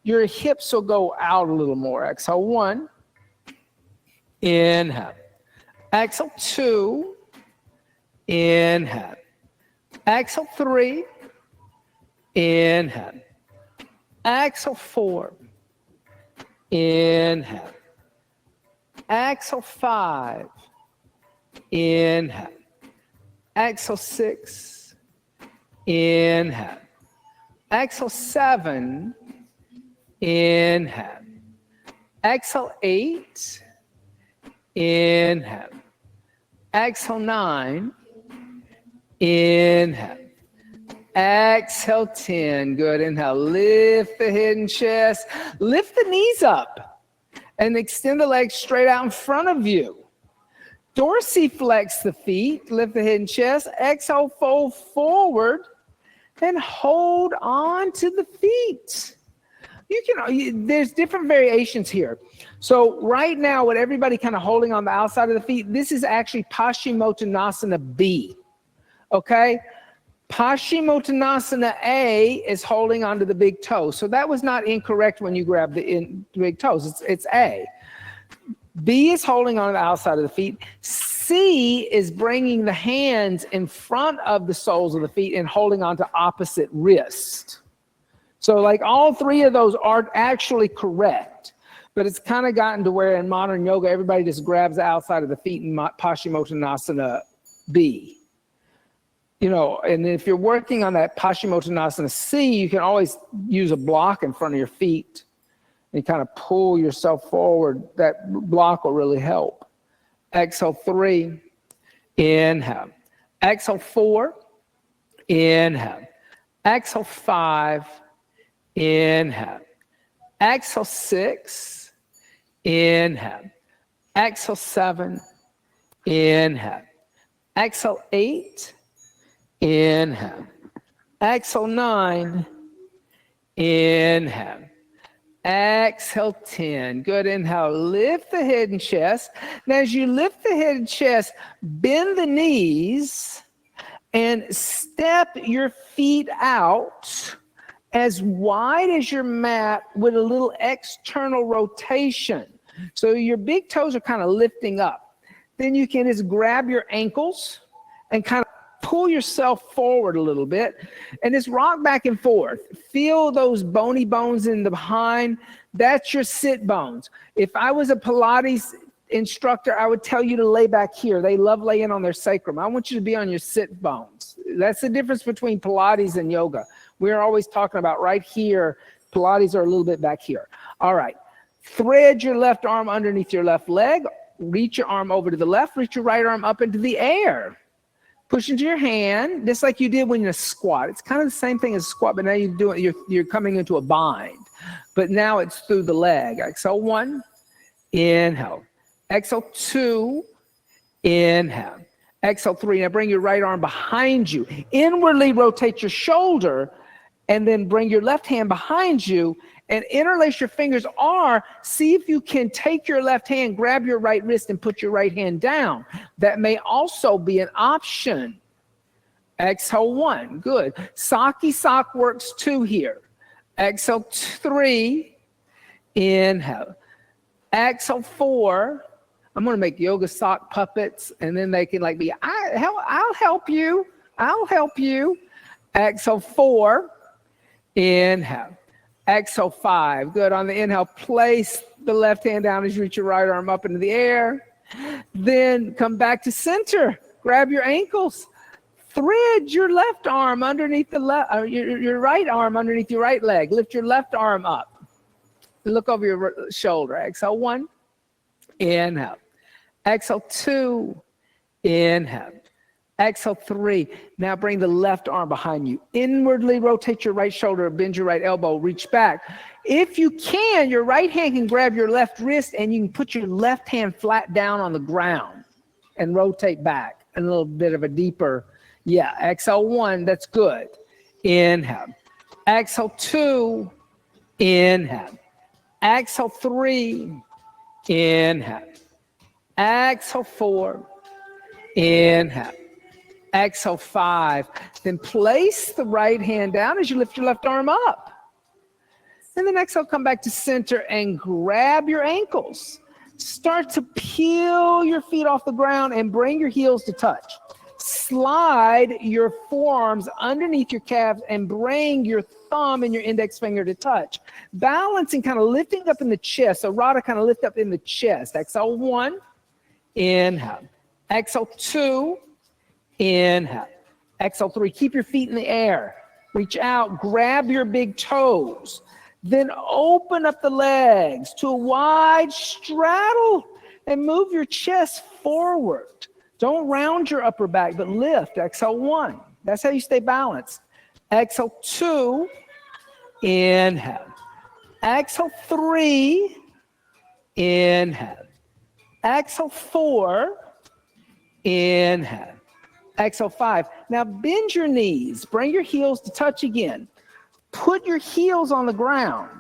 your hips will go out a little more. Exhale 1. Inhale. Exhale 2. Inhale. Exhale 3. Inhale. Exhale 4. Inhale. Exhale 5. Inhale. Exhale 6. Inhale. Exhale 7. Inhale. Exhale 8. Inhale. Exhale 9. Inhale. Exhale 10. Good. Inhale. Lift the head and chest. Lift the knees up and extend the legs straight out in front of you. Dorsiflex the feet. Lift the head and chest. Exhale, fold forward and hold on to the feet. There's different variations here. So right now, with everybody kind of holding on the outside of the feet, this is actually Paschimottanasana B. Okay? Paschimottanasana A is holding onto the big toe. So that was not incorrect when you grab the big toes. It's A. B is holding on to the outside of the feet. C is bringing the hands in front of the soles of the feet and holding on to opposite wrist. So like all 3 of those are actually correct, but it's kind of gotten to where in modern yoga, everybody just grabs the outside of the feet in Paschimottanasana B. And if you're working on that Paschimottanasana C, you can always use a block in front of your feet and kind of pull yourself forward. That block will really help. Exhale 3, inhale. Exhale 4, inhale. Exhale 5, inhale. Exhale 6, inhale. Exhale 7, inhale. Exhale 8, inhale. Exhale 9, inhale. Exhale, 10. Good. Inhale, lift the head and chest. Now, as you lift the head and chest, bend the knees and step your feet out as wide as your mat with a little external rotation. So your big toes are kind of lifting up. Then you can just grab your ankles and kind of pull yourself forward a little bit and just rock back and forth. Feel those bony bones in the behind. That's your sit bones. If I was a Pilates instructor, I would tell you to lay back here. They love laying on their sacrum. I want you to be on your sit bones. That's the difference between Pilates and yoga. We're always talking about right here. Pilates are a little bit back here. All right. Thread your left arm underneath your left leg. Reach your arm over to the left. Reach your right arm up into the air. Push into your hand, just like you did when you squat. It's kind of the same thing as a squat, but now you're coming into a bind. But now it's through the leg. Exhale, 1, inhale. Exhale, 2, inhale. Exhale, 3. Now bring your right arm behind you. Inwardly rotate your shoulder, and then bring your left hand behind you and interlace your fingers, or see if you can take your left hand, grab your right wrist, and put your right hand down. That may also be an option. Exhale, 1. Good. Socky sock works 2 here. Exhale, 3. Inhale. Exhale, 4. I'm going to make yoga sock puppets, and then they can like be, I'll help you. I'll help you. Exhale, 4. Inhale. Exhale, 5. Good. On the inhale, place the left hand down as you reach your right arm up into the air. Then come back to center. Grab your ankles. Thread your left arm underneath the your right arm underneath your right leg. Lift your left arm up. Look over your shoulder. Exhale, 1. Inhale. Exhale, 2. Inhale. Exhale, 3. Now bring the left arm behind you. Inwardly rotate your right shoulder, bend your right elbow, reach back. If you can, your right hand can grab your left wrist, and you can put your left hand flat down on the ground and rotate back a little bit of a deeper. Yeah, exhale, 1, that's good. Inhale. Exhale, 2. Inhale. Exhale, 3. Inhale. Exhale, 4. Inhale. Exhale, 5. Then place the right hand down as you lift your left arm up. And then exhale, come back to center and grab your ankles. Start to peel your feet off the ground and bring your heels to touch. Slide your forearms underneath your calves and bring your thumb and your index finger to touch. Balancing, kind of lifting up in the chest. So Radha, kind of lift up in the chest. Exhale, 1. Inhale. Exhale, 2. Inhale. Exhale, 3. Keep your feet in the air. Reach out, grab your big toes. Then open up the legs to a wide straddle and move your chest forward. Don't round your upper back, but lift. Exhale, 1. That's how you stay balanced. Exhale, 2. Inhale. Exhale, 3. Inhale. Exhale, 4. Inhale. Exhale, 5. Now bend your knees. Bring your heels to touch again. Put your heels on the ground.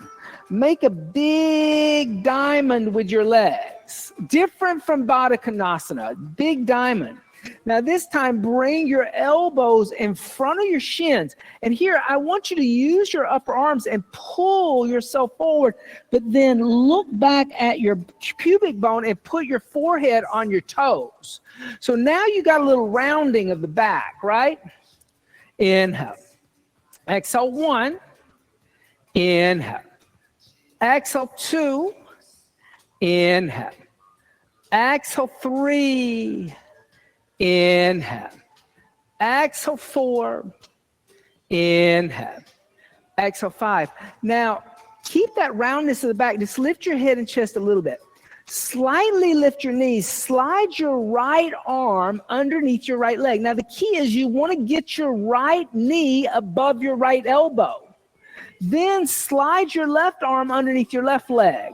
Make a big diamond with your legs. Different from Baddha Konasana, big diamond. Now this time, bring your elbows in front of your shins. And here, I want you to use your upper arms and pull yourself forward, but then look back at your pubic bone and put your forehead on your toes. So now you got a little rounding of the back, right? Inhale. Exhale, 1. Inhale. Exhale, 2. Inhale. Exhale, 3. Inhale. Exhale, 4. Inhale. Exhale, 5. Now, keep that roundness of the back. Just lift your head and chest a little bit. Slightly lift your knees. Slide your right arm underneath your right leg. Now, the key is you want to get your right knee above your right elbow. Then slide your left arm underneath your left leg.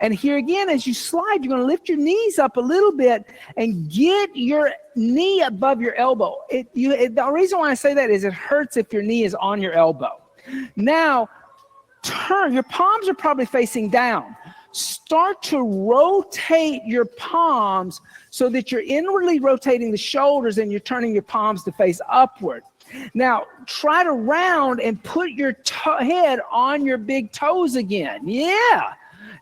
And here again, as you slide, you're going to lift your knees up a little bit and get your knee above your elbow. The reason why I say that is it hurts if your knee is on your elbow. Now, turn, your palms are probably facing down. Start to rotate your palms so that you're inwardly rotating the shoulders and you're turning your palms to face upward. Now, try to round and put your head on your big toes again. Yeah.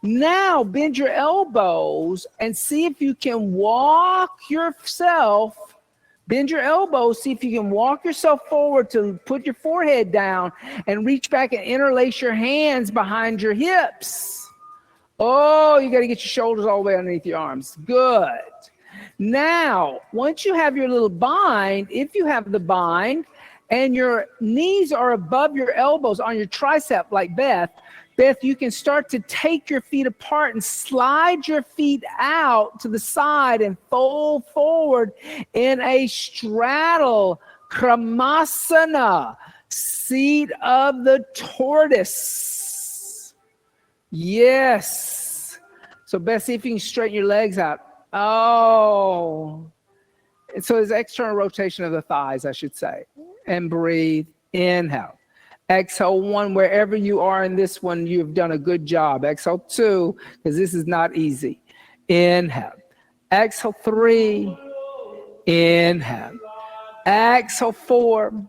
Now, bend your elbows and see if you can walk yourself. Bend your elbows, see if you can walk yourself forward to put your forehead down and reach back and interlace your hands behind your hips. Oh, you got to get your shoulders all the way underneath your arms. Good. Now, once you have your little bind, if you have the bind and your knees are above your elbows on your tricep like Beth, you can start to take your feet apart and slide your feet out to the side and fold forward in a straddle Kramasana, seat of the tortoise. Yes. So Beth, see if you can straighten your legs out. Oh. So it's external rotation of the thighs, I should say. And breathe. Inhale. Exhale 1, wherever you are in this one, you've done a good job. Exhale 2, because this is not easy. Inhale. Exhale 3. Inhale. Exhale 4.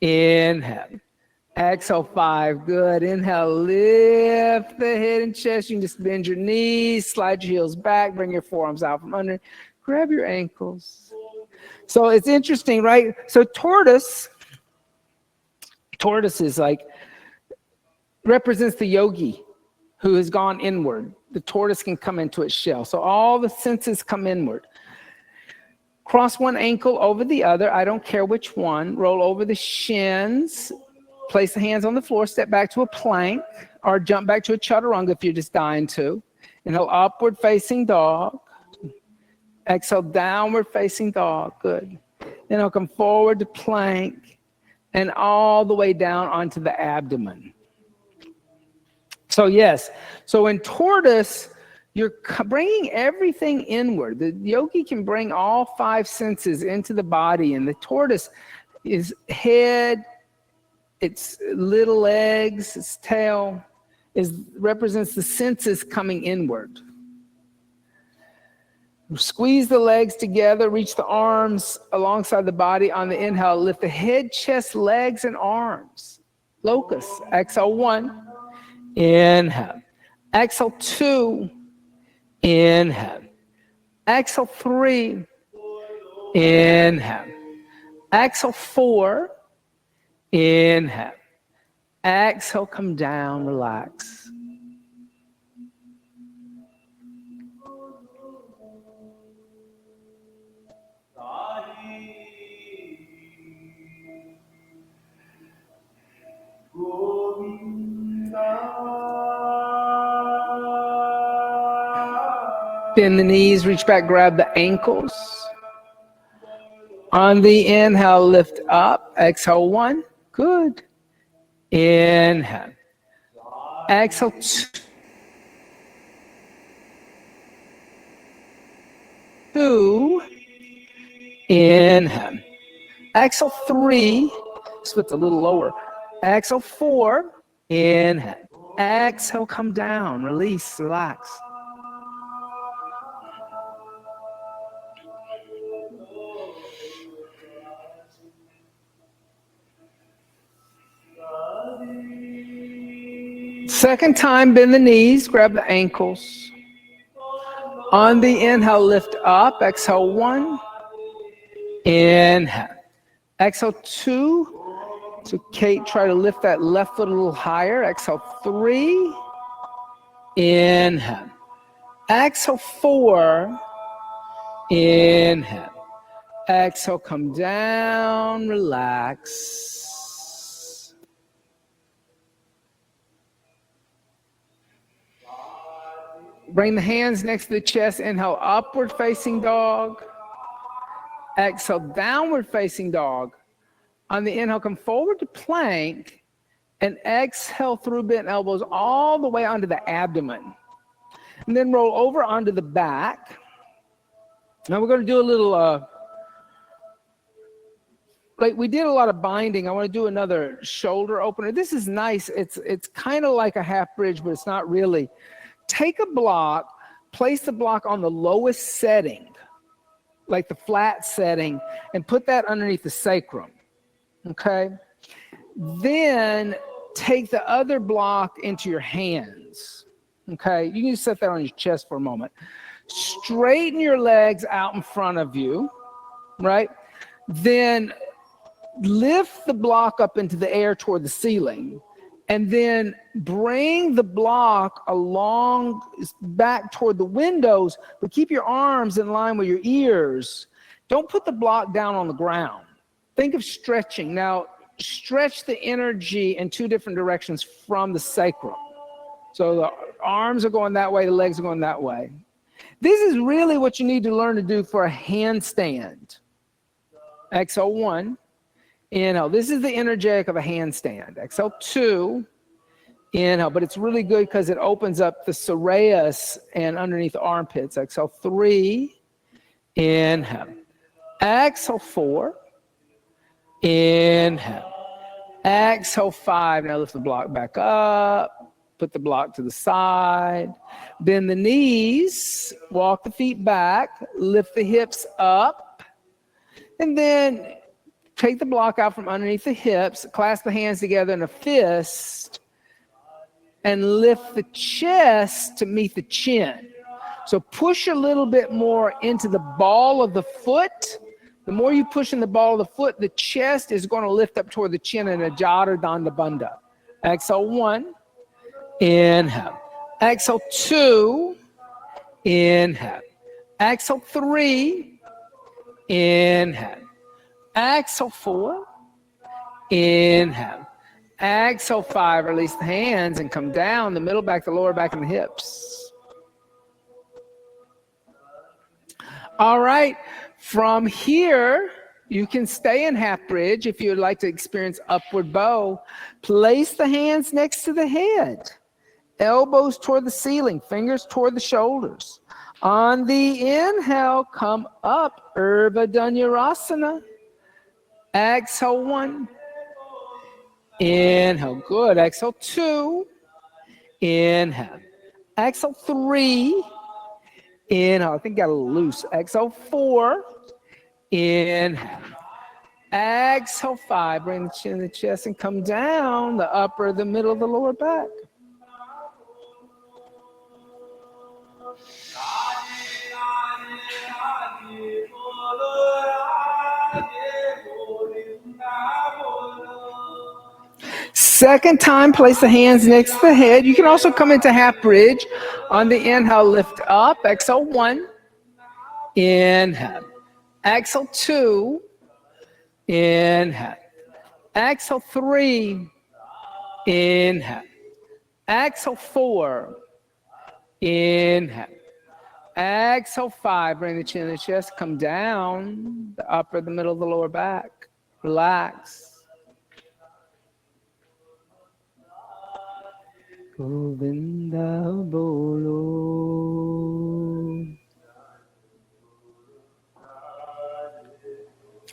Inhale. Exhale 5. Good. Inhale. Lift the head and chest. You can just bend your knees, slide your heels back, bring your forearms out from under. Grab your ankles. So it's interesting, right? So tortoise is like, represents the yogi who has gone inward. The tortoise can come into its shell. So all the senses come inward. Cross one ankle over the other. I don't care which one. Roll over the shins. Place the hands on the floor. Step back to a plank or jump back to a chaturanga if you're just dying to. Inhale, upward facing dog. Exhale, downward facing dog. Good. Then I'll come forward to plank and all the way down onto the abdomen. So yes, so in tortoise, you're bringing everything inward. The yogi can bring all 5 senses into the body, and the tortoise is head, its little legs, its tail, represents the senses coming inward. Squeeze the legs together, reach the arms alongside the body on the inhale. Lift the head, chest, legs, and arms. Locust. Exhale 1. Inhale. Exhale 2. Inhale. Exhale 3. Inhale. Exhale 4. Inhale. Exhale, come down, relax. Bend the knees, reach back, grab the ankles. On the inhale, lift up. Exhale 1. Good. Inhale. Exhale 2. Inhale. Exhale 3. Split a little lower. Exhale 4. Inhale. Exhale, come down. Release, relax. Second time, bend the knees, grab the ankles. On the inhale, lift up. Exhale 1. Inhale. Exhale 2. So Kate, try to lift that left foot a little higher. Exhale 3. Inhale. Exhale 4. Inhale. Exhale, come down, relax. Bring the hands next to the chest. Inhale, upward facing dog. Exhale, downward facing dog. On the inhale, come forward to plank. And exhale through bent elbows all the way onto the abdomen. And then roll over onto the back. Now we're going to do a little like we did a lot of binding. I want to do another shoulder opener. This is nice. It's kind of like a half bridge, but it's not really. Take a block, place the block on the lowest setting, like the flat setting, and put that underneath the sacrum. Okay. Then take the other block into your hands. Okay. You can just set that on your chest for a moment. Straighten your legs out in front of you, right? Then lift the block up into the air toward the ceiling, and then bring the block along back toward the windows, but keep your arms in line with your ears. Don't put the block down on the ground. Think of stretching. Now, stretch the energy in two different directions from the sacrum. So the arms are going that way, the legs are going that way. This is really what you need to learn to do for a handstand. Exhale 1, inhale. This is the energetic of a handstand. Exhale 2, inhale. But it's really good because it opens up the soleus and underneath the armpits. Exhale 3, inhale. Exhale 4, inhale. Exhale 5. Now lift the block back up. Put the block to the side. Bend the knees. Walk the feet back. Lift the hips up. And then take the block out from underneath the hips. Clasp the hands together in a fist. And lift the chest to meet the chin. So push a little bit more into the ball of the foot. The more you push in the ball of the foot, the chest is going to lift up toward the chin in a Jada Danda Bandha. Exhale 1. Inhale. Exhale 2. Inhale. Exhale 3. Inhale. Exhale 4. Inhale. Exhale 5. Release the hands and come down the middle back, the lower back, and the hips. All right. From here, you can stay in half bridge if you would like to experience upward bow. Place the hands next to the head. Elbows toward the ceiling, fingers toward the shoulders. On the inhale, come up, Urdhva Dhanurasana. Exhale 1. Inhale, good. Exhale 2. Inhale. Exhale 3. Inhale, I think got a little loose. Exhale 4. Inhale. Exhale 5. Bring the chin to the chest and come down the upper, the middle, the lower back. Second time, place the hands next to the head. You can also come into half bridge. On the inhale, lift up. Exhale 1. Inhale. Exhale 2. Inhale. Exhale 3. Inhale. Exhale 4. Inhale. Exhale 5. Bring the chin to the chest. Come down the upper, the middle, the lower back. Relax. Govinda Bolo.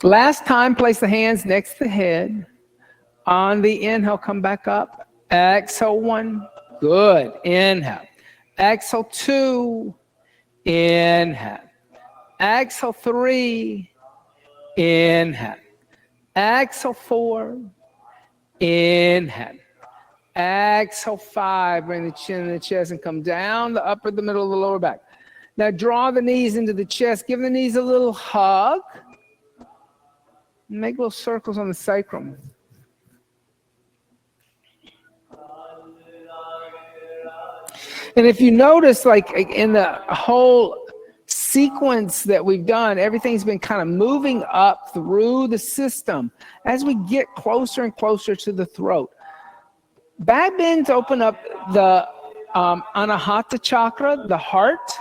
Last time, place the hands next to the head. On the inhale, come back up. Exhale 1. Good. Inhale. Exhale 2. Inhale. Exhale 3. Inhale. Exhale 4. Inhale. Exhale 5. Bring the chin to the chest and come down the upper, the middle, the lower back. Now draw the knees into the chest. Give the knees a little hug. Make little circles on the sacrum. And if you notice, like in the whole sequence that we've done, everything's been kind of moving up through the system as we get closer and closer to the throat. Back bends open up the Anahata chakra, the heart,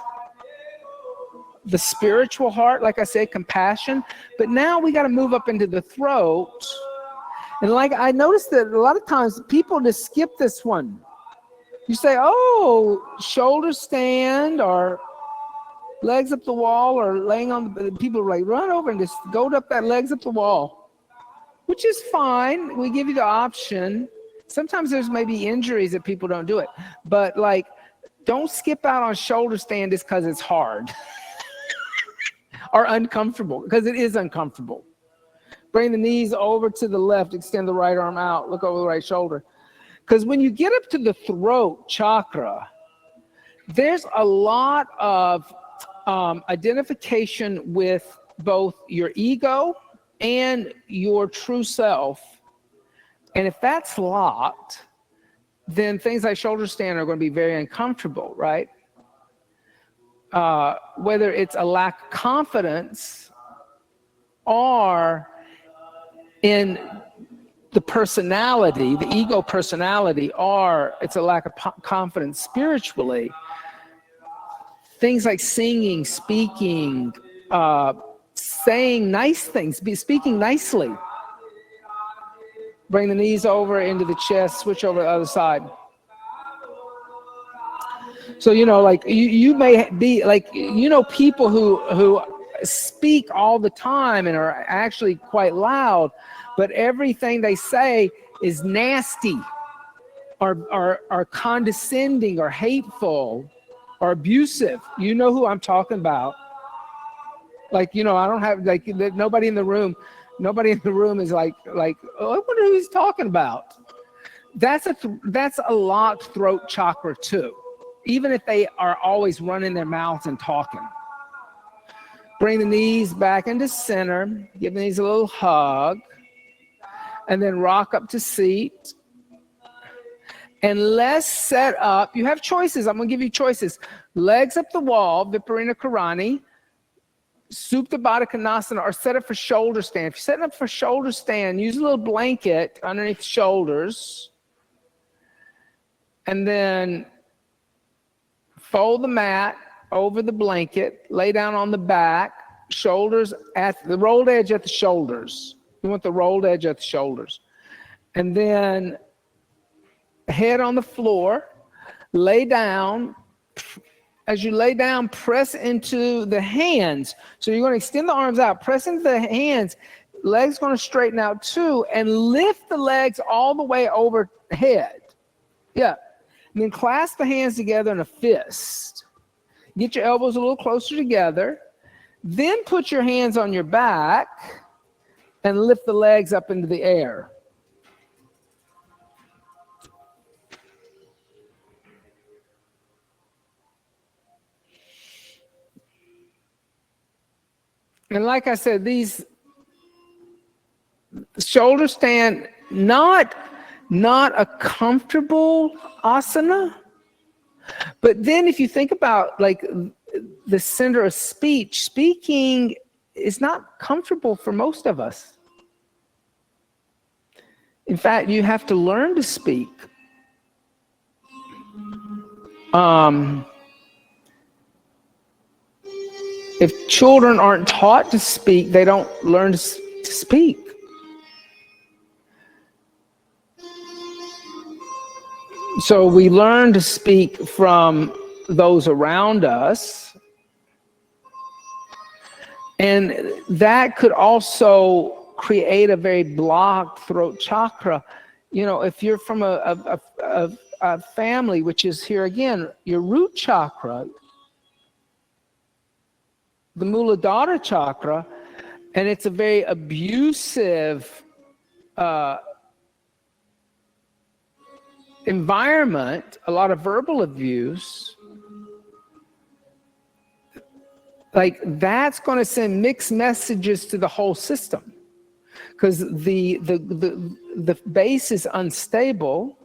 the spiritual heart, like I said, compassion. But now we got to move up into the throat. And like I noticed that a lot of times people just skip this one. You say, oh, shoulder stand or legs up the wall or laying on the, people are like, run over and just go up that legs up the wall. which is fine. We give you the option. Sometimes there's maybe injuries that people don't do it, but like, don't skip out on shoulder stand just because it's hard or uncomfortable, because it is uncomfortable. Bring the knees over to the left, extend the right arm out, look over the right shoulder. Because when you get up to the throat chakra, there's a lot of identification with both your ego and your true self. And if that's locked, then things like shoulder stand are going to be very uncomfortable, right? Whether it's a lack of confidence or in the personality, the ego personality, or it's a lack of confidence spiritually. Things like singing, speaking, saying nice things, speaking nicely. Bring the knees over into the chest, switch over to the other side. So, you know, like you may be like, you know, people who speak all the time and are actually quite loud, but everything they say is nasty or condescending or hateful or abusive. You know who I'm talking about. Like, you know, I don't have, like, nobody in the room is like, oh, I wonder who he's talking about. That's a locked throat chakra too, even if they are always running their mouths and talking. Bring the knees back into center, give the knees a little hug, and then rock up to seat. And let's set up, you have choices. I'm going to give you choices. Legs up the wall, Viparita Karani, Supta Baddha Konasana, or set up for shoulder stand. If you're setting up for shoulder stand, use a little blanket underneath the shoulders. And then fold the mat over the blanket, lay down on the back, shoulders at the rolled edge at the shoulders. You want the rolled edge at the shoulders. And then head on the floor, lay down. As you lay down, press into the hands. So you're going to extend the arms out, press into the hands. Legs going to straighten out too, and lift the legs all the way overhead. Yeah. And then clasp the hands together in a fist. Get your elbows a little closer together. Then put your hands on your back and lift the legs up into the air. And like I said, these shoulder stand, not a comfortable asana, but then if you think about like the center of speech, speaking is not comfortable for most of us. In fact, you have to learn to speak. If children aren't taught to speak, they don't learn to speak. So we learn to speak from those around us. And that could also create a very blocked throat chakra. You know, if you're from a family, which is here again, your root chakra, the Muladhara chakra, and it's a very abusive environment, a lot of verbal abuse, like that's going to send mixed messages to the whole system, because the base is unstable,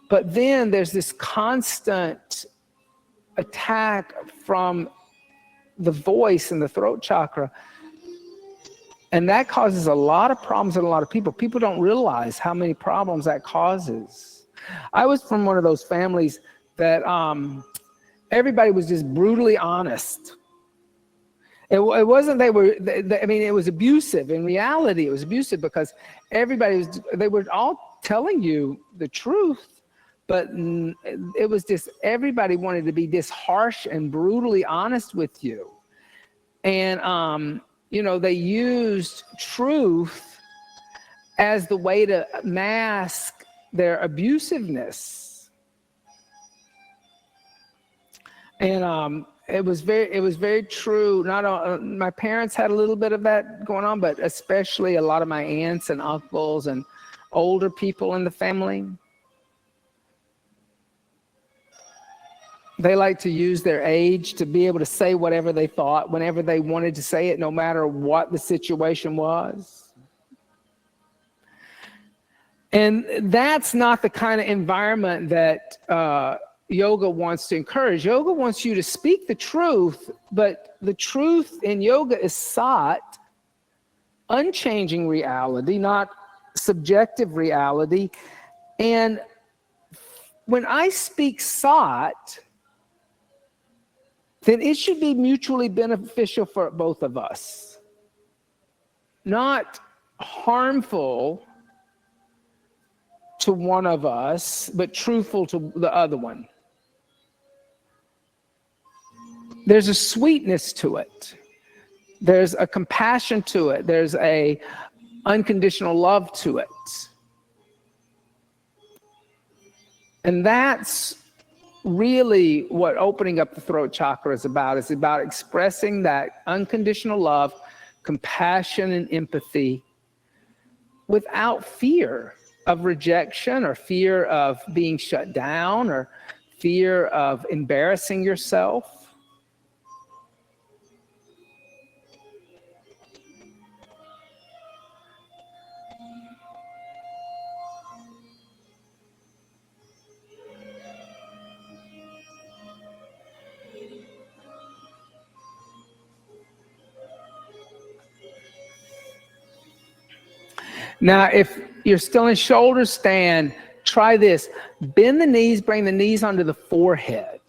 but then there's this constant attack from the voice and the throat chakra, and that causes a lot of problems in a lot of people. People don't realize how many problems that causes. I was from one of those families that everybody was just brutally honest. It wasn't I mean, it was abusive. In reality, it was abusive because they were all telling you the truth, but it was just, everybody wanted to be this harsh and brutally honest with you. And, you know, they used truth as the way to mask their abusiveness. And it was very true. Not my parents had a little bit of that going on, but especially a lot of my aunts and uncles and older people in the family. They like to use their age to be able to say whatever they thought, whenever they wanted to say it, no matter what the situation was. And that's not the kind of environment that yoga wants to encourage. Yoga wants you to speak the truth, but the truth in yoga is sat, unchanging reality, not subjective reality. And when I speak sat, then it should be mutually beneficial for both of us, not harmful to one of us, but truthful to the other one. There's a sweetness to it. There's a compassion to it. There's a unconditional love to it. And that's really what opening up the throat chakra is about. It's about expressing that unconditional love, compassion, and empathy without fear of rejection or fear of being shut down or fear of embarrassing yourself. Now, if you're still in shoulder stand, try this. Bend the knees, bring the knees onto the forehead.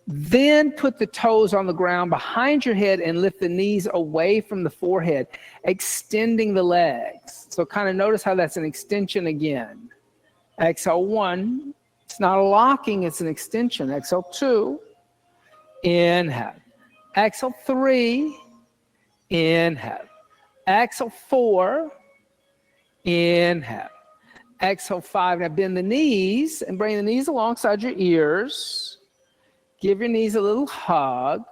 Then put the toes on the ground behind your head and lift the knees away from the forehead, extending the legs. So kind of notice how that's an extension again. Exhale 1. It's not a locking, it's an extension. Exhale 2. Inhale. Exhale 3. Inhale. Exhale 4. Inhale. Exhale 5. Now bend the knees and bring the knees alongside your ears. Give your knees a little hug.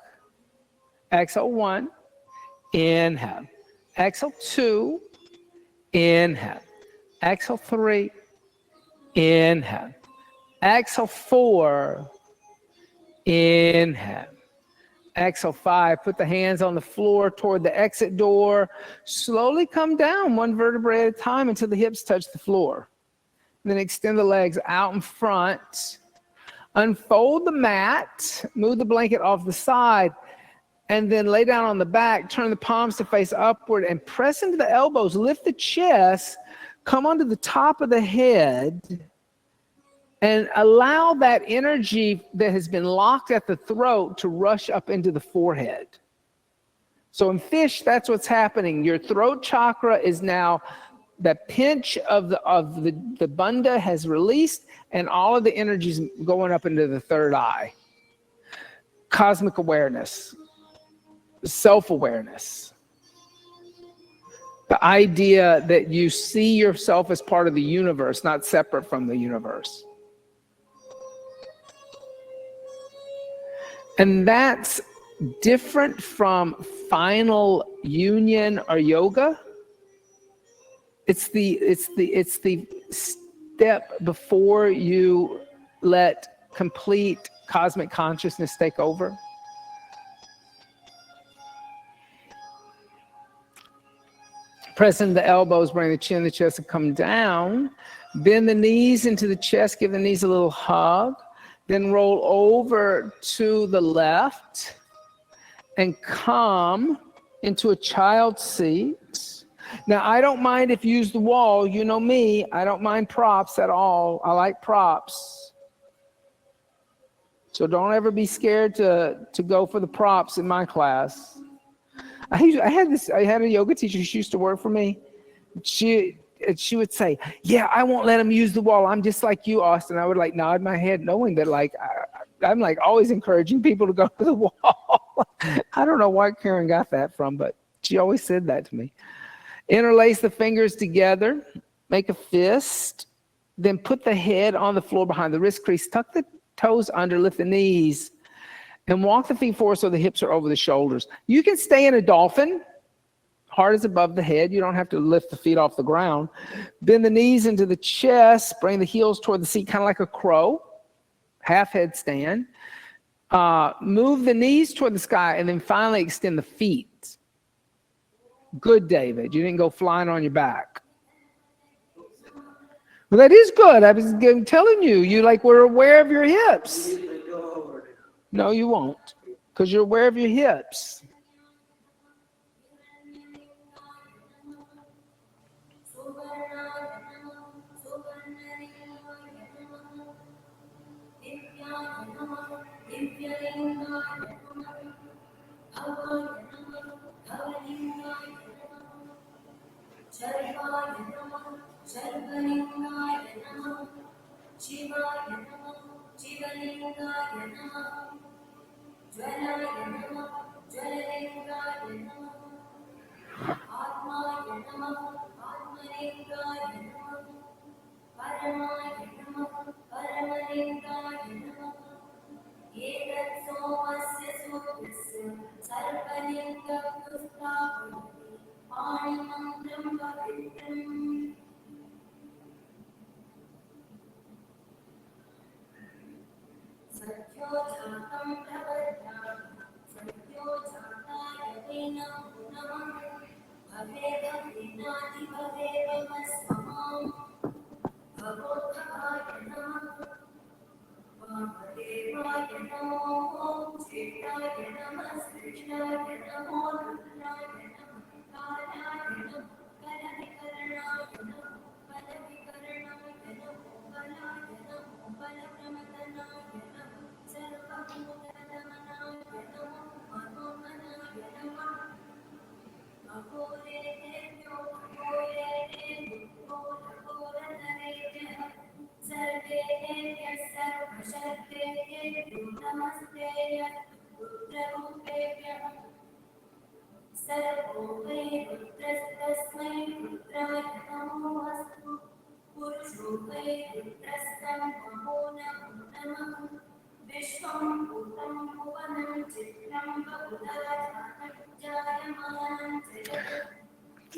Exhale 1. Inhale. Exhale 2. Inhale. Exhale 3. Inhale. Exhale 4. Inhale. Exhale 5. Put the hands on the floor toward the exit door. Slowly come down one vertebrae at a time until the hips touch the floor. And then extend the legs out in front. Unfold the mat. Move the blanket off the side. And then lay down on the back. Turn the palms to face upward and press into the elbows. Lift the chest. Come onto the top of the head. And allow that energy that has been locked at the throat to rush up into the forehead. So in fish, that's what's happening. Your throat chakra is now, the pinch of the bandha has released, and all of the energy is going up into the third eye. Cosmic awareness, self-awareness. The idea that you see yourself as part of the universe, not separate from the universe. And that's different from final union or yoga. It's the step before you let complete cosmic consciousness take over. Press into the elbows, bring the chin, the chest, and come down. Bend the knees into the chest, give the knees a little hug. Then roll over to the left and come into a child's seat. Now, I don't mind if you use the wall. You know me, I don't mind props at all. I like props. So don't ever be scared to go for the props in my class. I had a yoga teacher, she used to work for me. She would say, yeah, I won't let him use the wall. I'm just like you, Austin. I would like nod my head knowing that like, I'm like always encouraging people to go to the wall. I don't know where Karen got that from, but she always said that to me. Interlace the fingers together, make a fist, then put the head on the floor behind the wrist crease, tuck the toes under, lift the knees, and walk the feet forward so the hips are over the shoulders. You can stay in a dolphin. Heart is above the head. You don't have to lift the feet off the ground. Bend the knees into the chest. Bring the heels toward the seat, kind of like a crow. Half headstand. Move the knees toward the sky, and then finally extend the feet. Good, David. You didn't go flying on your back. Well, that is good. I was telling you. You were aware of your hips. No, you won't, because you're aware of your hips.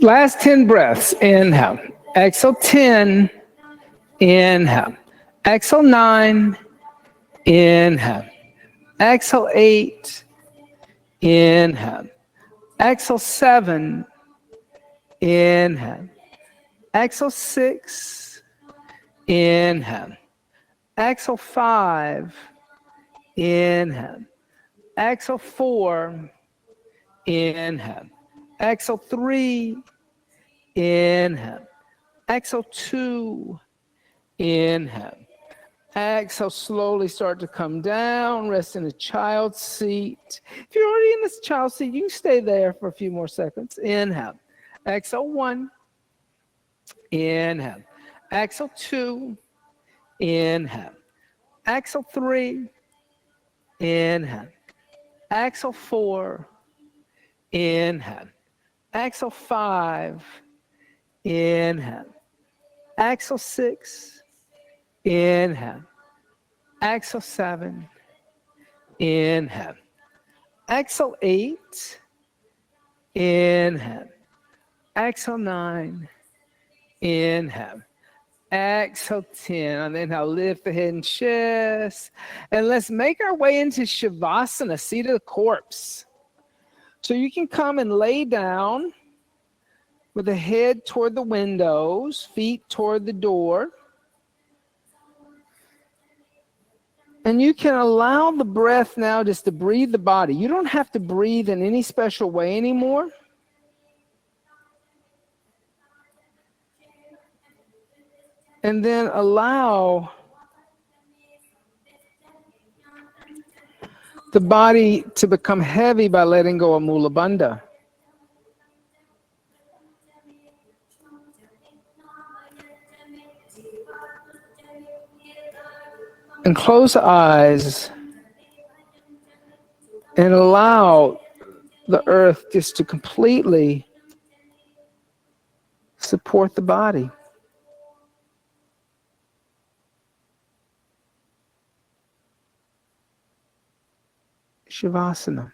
Last 10 breaths. Inhale. Exhale 10. Inhale. Exhale 9. Inhale. Exhale 8. Inhale. Exhale 7. Inhale. Exhale 6. Inhale. Exhale 5. Inhale. Exhale 4. Inhale. Exhale 3. Inhale. Exhale 2. Inhale. Exhale, slowly start to come down. Rest in a child's seat. If you're already in this child's seat, you can stay there for a few more seconds. Inhale. Exhale 1. Inhale. Exhale 2. Inhale. Exhale 3. Inhale. Exhale 4. Inhale. Exhale 5. Inhale. Exhale 6. Inhale. Exhale 7. Inhale. Exhale 8. Inhale. Exhale 9. Inhale. Exhale 10. And then I'll lift the head and chest. And let's make our way into Shavasana, seat of the corpse. So you can come and lay down with the head toward the windows, feet toward the door. And you can allow the breath now just to breathe the body. You don't have to breathe in any special way anymore. And then allow the body to become heavy by letting go of Mula Bandha. And close the eyes and allow the earth just to completely support the body. Shavasana.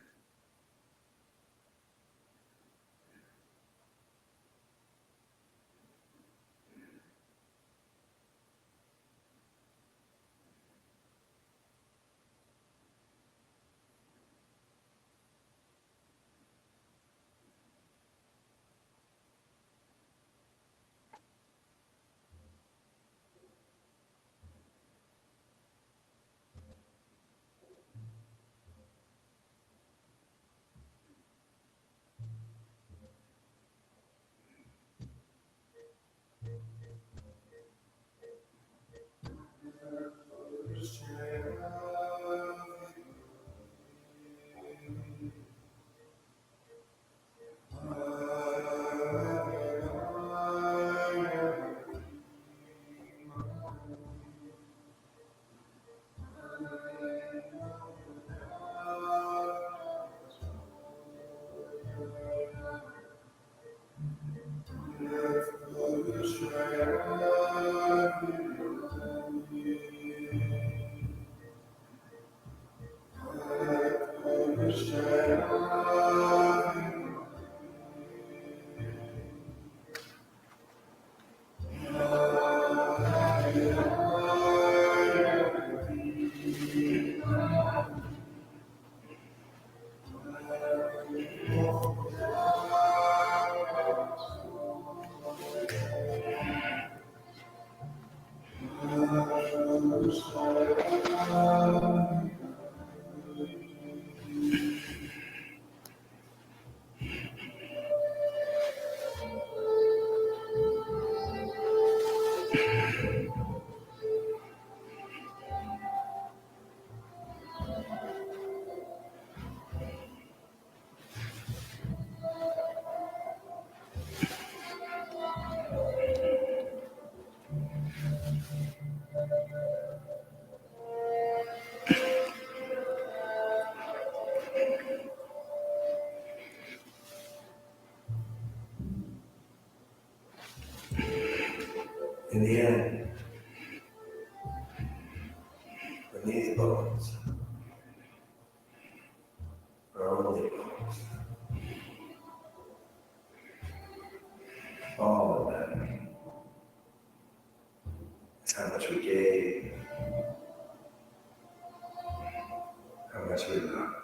In the end, beneath bones are only bones. All of that is how much we gave, how much we loved.